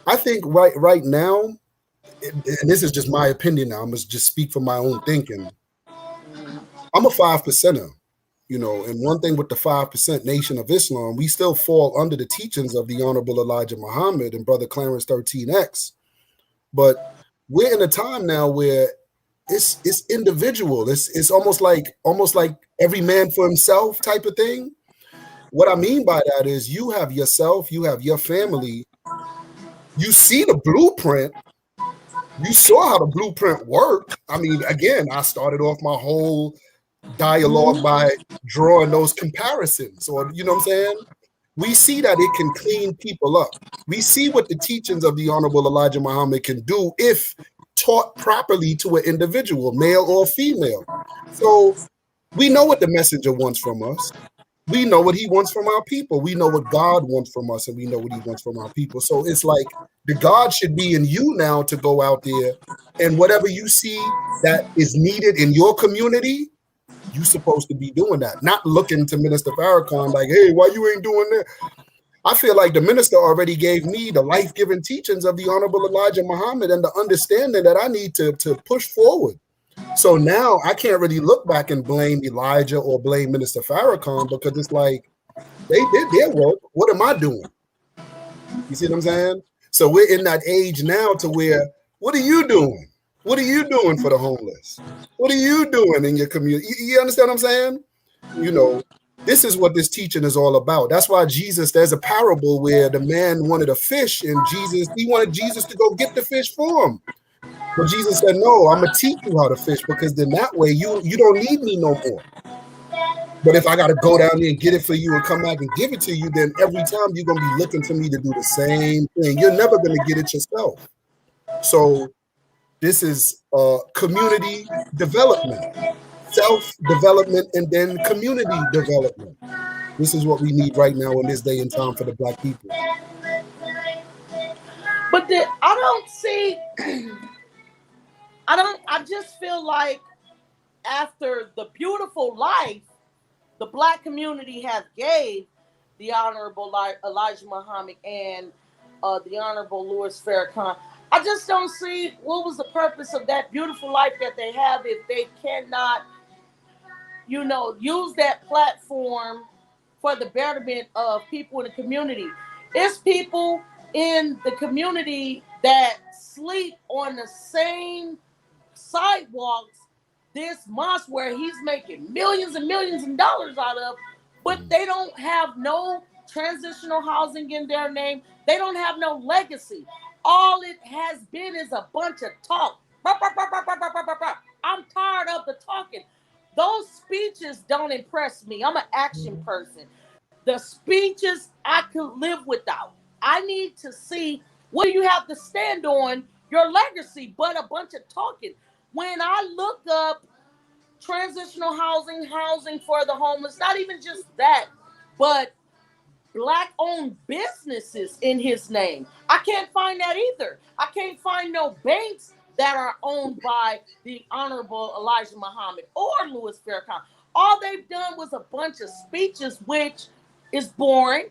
I think right now, and this is just my opinion now, I'm going to just speak for my own thinking. I'm a 5%er. And one thing with the 5% Nation of Islam, we still fall under the teachings of the Honorable Elijah Muhammad and Brother Clarence 13X. But we're in a time now where it's individual. It's almost like every man for himself type of thing. What I mean by that is you have yourself, you have your family. You see the blueprint. You saw how the blueprint worked. I mean, again, I started off my whole dialogue by drawing those comparisons, or you know what I'm saying? We see that it can clean people up. We see what the teachings of the Honorable Elijah Muhammad can do if taught properly to an individual, male or female. So we know what the messenger wants from us. we know what he wants from our people. We know what God wants from us, and we know what he wants from our people. So it's like the God should be in you now to go out there, and whatever you see that is needed in your community, you're supposed to be doing that. Not looking to Minister Farrakhan like, hey, why you ain't doing that? I feel like the minister already gave me the life-giving teachings of the Honorable Elijah Muhammad and the understanding that I need to push forward. So now I can't really look back and blame Elijah or blame Minister Farrakhan, because it's like they did their work. What am I doing? You see what I'm saying? So we're in that age now to where, what are you doing? What are you doing for the homeless? What are you doing in your community? You understand what I'm saying? You know, this is what this teaching is all about. That's why Jesus, there's a parable where the man wanted a fish, and he wanted Jesus to go get the fish for him. But Jesus said, no, I'm going to teach you how to fish, because then that way you don't need me no more. But if I got to go down there and get it for you and come back and give it to you, then every time you're going to be looking for me to do the same thing. You're never going to get it yourself. So this is community development, self-development, and then community development. This is what we need right now in this day and time for the Black people. But I don't see, I just feel like after the beautiful life the Black community has gave the Honorable Elijah Muhammad and the Honorable Louis Farrakhan, I just don't see what was the purpose of that beautiful life that they have if they cannot, use that platform for the betterment of people in the community. It's people in the community that sleep on the same sidewalks this mosque where he's making millions and millions of dollars out of, but they don't have no transitional housing in their name. They don't have no legacy. All it has been is a bunch of talk. I'm tired of the talking. Those speeches don't impress me. I'm an action person. The speeches I could live without. I need to see what you have to stand on, your legacy, but a bunch of talking. When I look up transitional housing for the homeless, not even just that, but Black-owned businesses in his name, I can't find that either. I can't find no banks that are owned by the Honorable Elijah Muhammad or Louis Farrakhan. All they've done was a bunch of speeches, which is boring,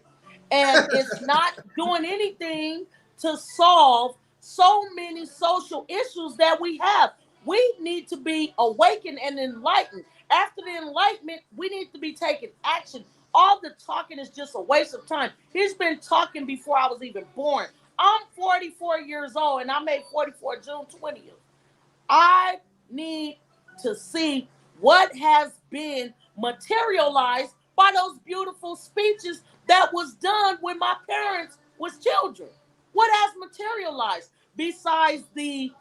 and it's not doing anything to solve so many social issues that we have. We need to be awakened and enlightened. After the enlightenment, we need to be taking action. All the talking is just a waste of time. He's been talking before I was even born. I'm 44 years old, and I made 44 June 20th. I need to see what has been materialized by those beautiful speeches that was done when my parents was children. What has materialized besides the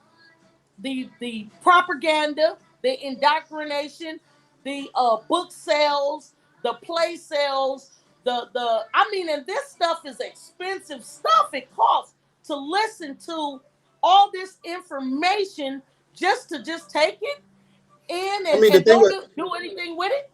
propaganda, the indoctrination, the book sales, the play sales, and this stuff is expensive stuff. It costs to listen to all this information just to take it in and don't do anything with it.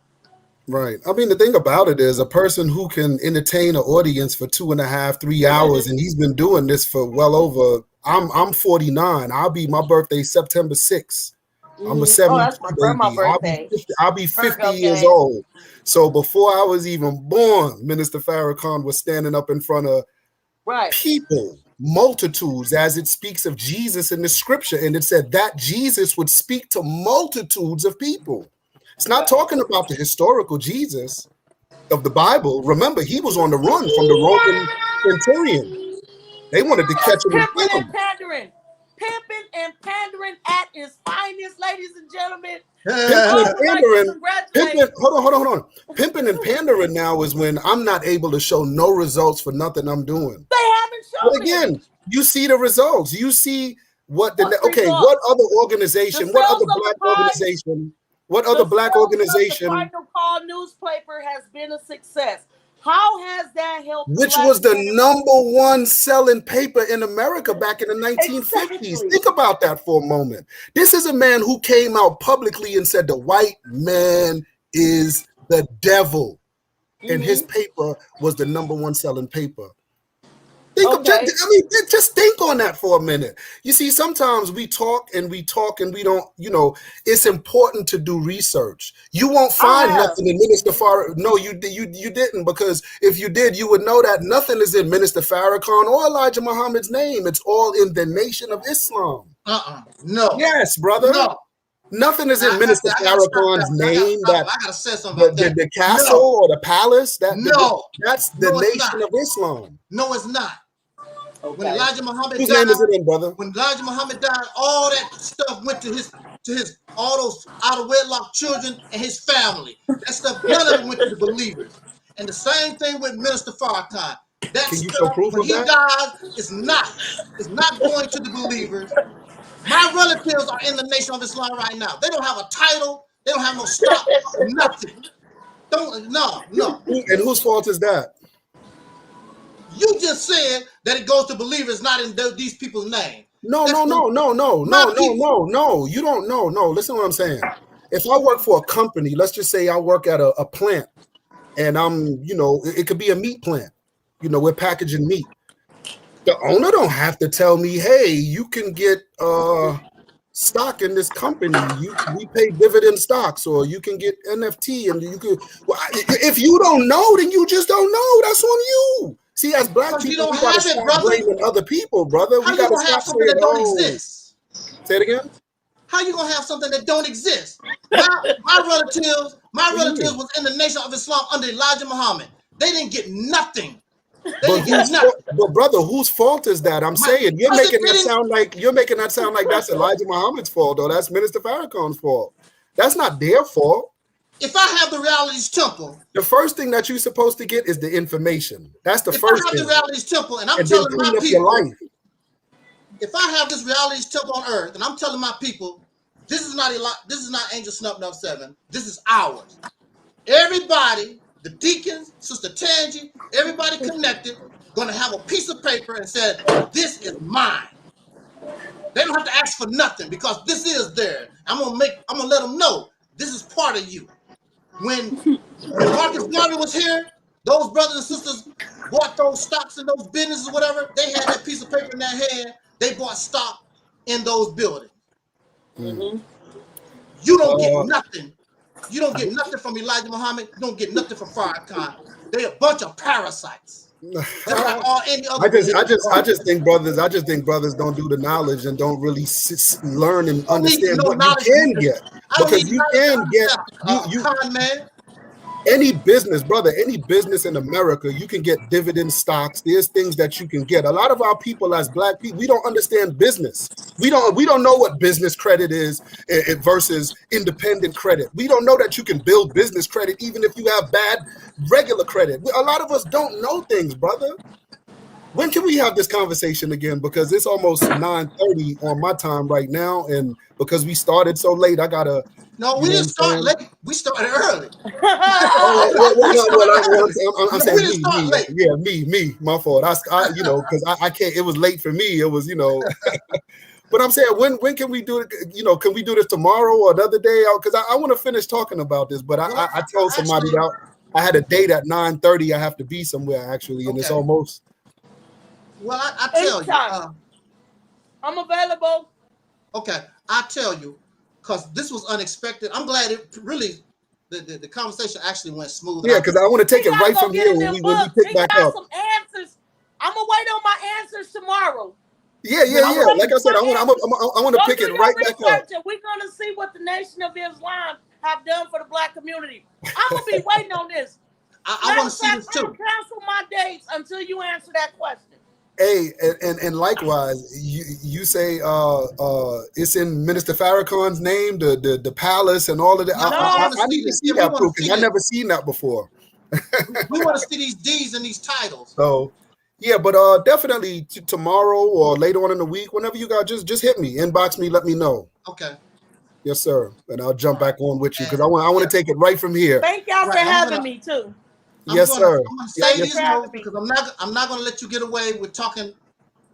Right. I mean, the thing about it is a person who can entertain an audience for 2.5, 3 hours, and he's been doing this for well over, I'm 49. My birthday September 6th. I'm a 72 that's my grandma's birthday. I'll be 50 years old. So before I was even born, Minister Farrakhan was standing up in front of people, multitudes, as it speaks of Jesus in the scripture. And it said that Jesus would speak to multitudes of people. It's not talking about the historical Jesus of the Bible. Remember, he was on the run from the Roman centurion. They wanted to catch him and kill him. Pimping and pandering at its finest, ladies and gentlemen. Hold on. Pimping and pandering now is when I'm not able to show no results for nothing I'm doing. They haven't shown But again, it. You see the results. You see what other organization, what other Black organization? The Final Call newspaper has been a success. How has that helped? Which was the #1 selling paper in America back in the 1950s. Exactly. Think about that for a moment. This is a man who came out publicly and said the white man is the devil. and his paper was the #1 selling paper. Okay. Just think on that for a minute. You see, sometimes we talk and we don't, it's important to do research. You won't find nothing in Minister Farrakhan. No, you didn't, because if you did, you would know that nothing is in Minister Farrakhan or Elijah Muhammad's name. It's all in the Nation of Islam. No. Yes, brother. No. Nothing is in Minister Farrakhan's name. I gotta say something about that. The castle or the palace. That's the Nation of Islam. No, it's not. Okay. When Elijah Muhammad Whose died, name is it in, brother? When Elijah Muhammad died, all that stuff went to his all those out of wedlock children and his family. That stuff, none of it went to the believers. And the same thing with Minister Farrakhan. That Can you stuff, show proof when of he that? dies, it's not going to the believers. My relatives are in the Nation of Islam right now. They don't have a title. They don't have no stock. Nothing. No. And whose fault is that? You just said that it goes to believers, not in these people's name. No. You don't know. No. Listen to what I'm saying. If I work for a company, let's just say I work at a plant, and I'm, it could be a meat plant. We're packaging meat. The owner don't have to tell me, hey, you can get stock in this company. We pay dividend stocks, or you can get NFT, and you can. Well, if you don't know, then you just don't know. That's on you. See, as black people, we gotta stop blaming other people, brother. How We gotta have stop something saying, that don't exist? Say it again. How you gonna have something that don't exist? My relatives was in the Nation of Islam under Elijah Muhammad. They didn't get nothing. But brother, whose fault is that? I'm saying you're making that sound like that's Elijah Muhammad's fault, or that's Minister Farrakhan's fault. That's not their fault. If I have the Realities Temple, the first thing that you're supposed to get is the information. That's the first thing. If I have the Realities Temple and I'm telling my people, if I have this Realities Temple on earth and I'm telling my people, this is not Angel Snub 7, this is ours. Everybody, the deacons, Sister Tangi, everybody connected, gonna have a piece of paper and said, this is mine. They don't have to ask for nothing because this is theirs. I'm gonna let them know this is part of you. When Marcus Garvey was here, those brothers and sisters bought those stocks in those businesses or whatever. They had that piece of paper in their hand. They bought stock in those buildings. Mm-hmm. You don't get nothing. You don't get nothing from Elijah Muhammad. You don't get nothing from Farrakhan. They're a bunch of parasites. I just think brothers don't do the knowledge and don't really learn and understand what you can get. Because you can get any business, brother, any business in America, you can get dividend stocks. There's things that you can get. A lot of our people as black people, we don't understand business. We don't know what business credit is versus independent credit. We don't know that you can build business credit even if you have bad regular credit. A lot of us don't know things, brother. When can we have this conversation again? Because it's almost 9:30 on my time right now, and because we started so late, I gotta. No, we didn't start late. We started early. I'm saying me, my fault. Because I can't. It was late for me. It was, But I'm saying, when can we do it? Can we do this tomorrow or another day? Because I want to finish talking about this. But I told somebody that I had a date at 9:30. I have to be somewhere actually, and it's almost. Well, I tell you, I'm available. Okay, I tell you, because this was unexpected. I'm glad it really the conversation actually went smooth. Yeah, because I want to take it right from here when we pick back up. Some answers. I'm gonna wait on my answers tomorrow. Yeah. Like I said, I want to pick it right back up. We're gonna see what the Nation of Islam have done for the black community. I'm gonna be waiting on this. I want to see this too. Cancel my dates until you answer that question. Hey, and likewise, you say it's in Minister Farrakhan's name, the palace and all of that. I need to see that proof because I never seen that before. We want to see these deeds and these titles. So, yeah, but definitely tomorrow or later on in the week, whenever you guys just hit me, inbox me, let me know. Okay. Yes, sir. And I'll jump back on with you because I want to take it right from here. Thank y'all for having me too. Yes, sir. I'm gonna say these notes because I'm not gonna let you get away with talking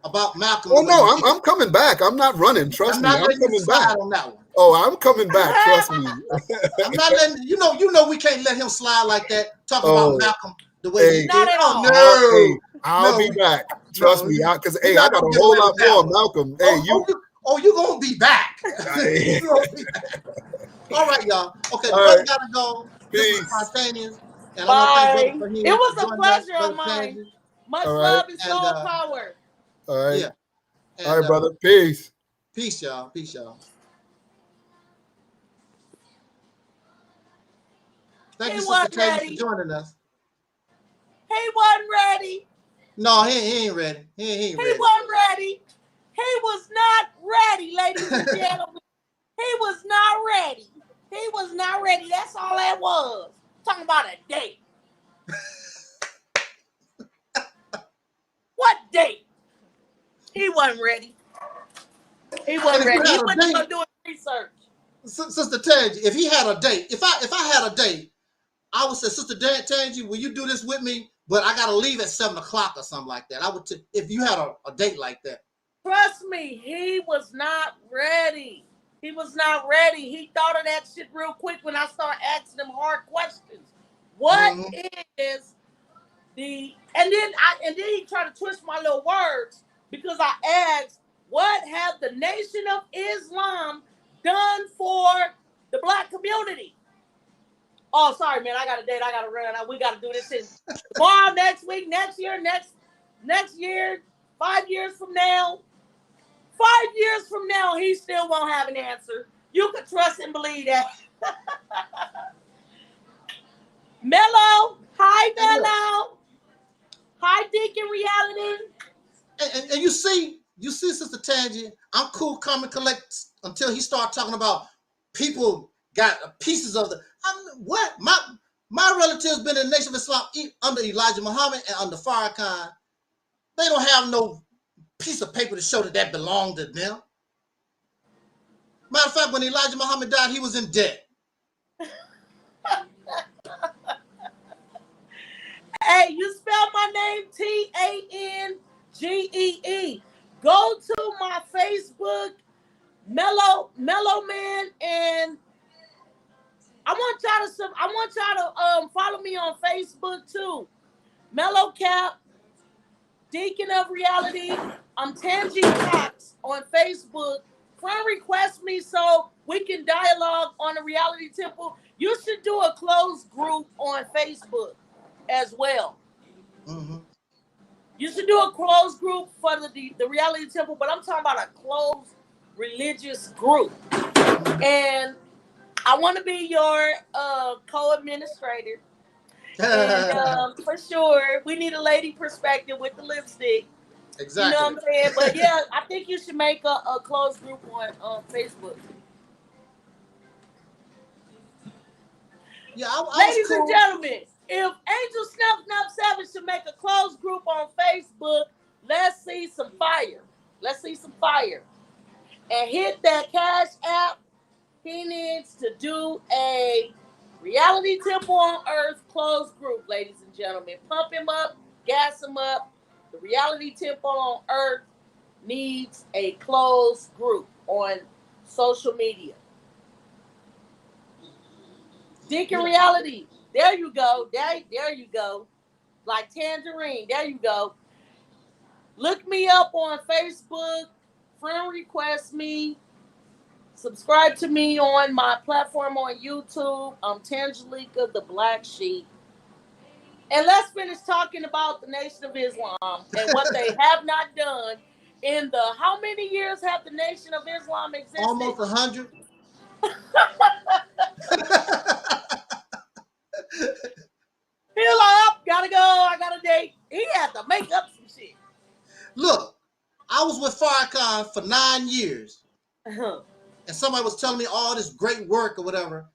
about Malcolm. Oh no, I'm coming back. I'm not running. Trust me, I'm coming back. On that one. Oh, I'm coming back. Trust me. I'm not letting you know we can't let him slide like that. Talking about Malcolm the way he Not did. at all. No, I'll be back. Trust me, because you're I not got gonna a get whole away lot with that more, one. Malcolm. Hey, you gonna be back. You gonna be back. All right, y'all. Okay, the brother gotta go. This was Peace. spontaneous, and I want to Bye. thank Brother Fahiym It was for a joining us. pleasure of mine. Much All right. love and And, soul power. All right. Yeah. And, All right, brother. Peace. Peace, y'all. Peace, y'all. Thank you, Sister Katie, for joining us. He wasn't ready. No, he ain't ready. He ain't ready. He wasn't ready. He was not ready, ladies and gentlemen. He was not ready. He was not ready. That's all that was. Talking about a date. What date? He wasn't ready. He wasn't ready. He wasn't going to do research. Sister Tangi, if he had a date, if I had a date, I would say, Sister Tangi, will you do this with me? But I gotta leave at 7 o'clock or something like that. I would, if you had a date like that. Trust me, he was not ready. He was not ready. He thought of that shit real quick when I started asking him hard questions. What is the and then he tried to twist my little words because I asked, what have the Nation of Islam done for the black community? Oh, sorry, man. I got a date. I got to run. We got to do this in tomorrow, next week, next year, next year, 5 years from now. 5 years from now, he still won't have an answer. You can trust and believe that. Mello. Hi, Mello. Hi, Deacon Reality. And you see, Sister Tangi, I'm cool, calm, and collect until he start talking about people got pieces of the. What my relatives been in the Nation of Islam under Elijah Muhammad and under Farrakhan. They don't have no piece of paper to show that belonged to them. Matter of fact, when Elijah Muhammad died, he was in debt. Hey, you spell my name Tangee. Go to my Facebook, Mellow Man, and I want y'all to follow me on Facebook too. Mellow Cap, Deacon of Reality. I'm Tangi Cox on Facebook. Friend request me so we can dialogue on the Reality Temple. You should do a closed group on Facebook as well. Mm-hmm. You should do a closed group for the Reality Temple, but I'm talking about a closed religious group. And I want to be your co-administrator. And for sure, we need a lady perspective with the lipstick. Exactly. You know what I'm saying? But yeah, I think you should make a closed group on Facebook. Yeah, ladies and gentlemen, if Angel Snuff 7 should make a closed group on Facebook, let's see some fire. Let's see some fire. And hit that Cash App. He needs to do a Reality Temple on Earth closed group, ladies and gentlemen. Pump him up, gas him up. The Reality Temple on Earth needs a closed group on social media. Deacon Reality. There you go. There you go. Like Tangerine. There you go. Look me up on Facebook. Friend request me. Subscribe to me on my platform on YouTube. I'm Tangelica the Black Sheep. And let's finish talking about the Nation of Islam and what they have not done in the, how many years have the Nation of Islam existed? Almost 100. He's like, gotta go, I got a date. He had to make up some shit. Look, I was with Farrakhan for 9 years. And somebody was telling me all this great work or whatever.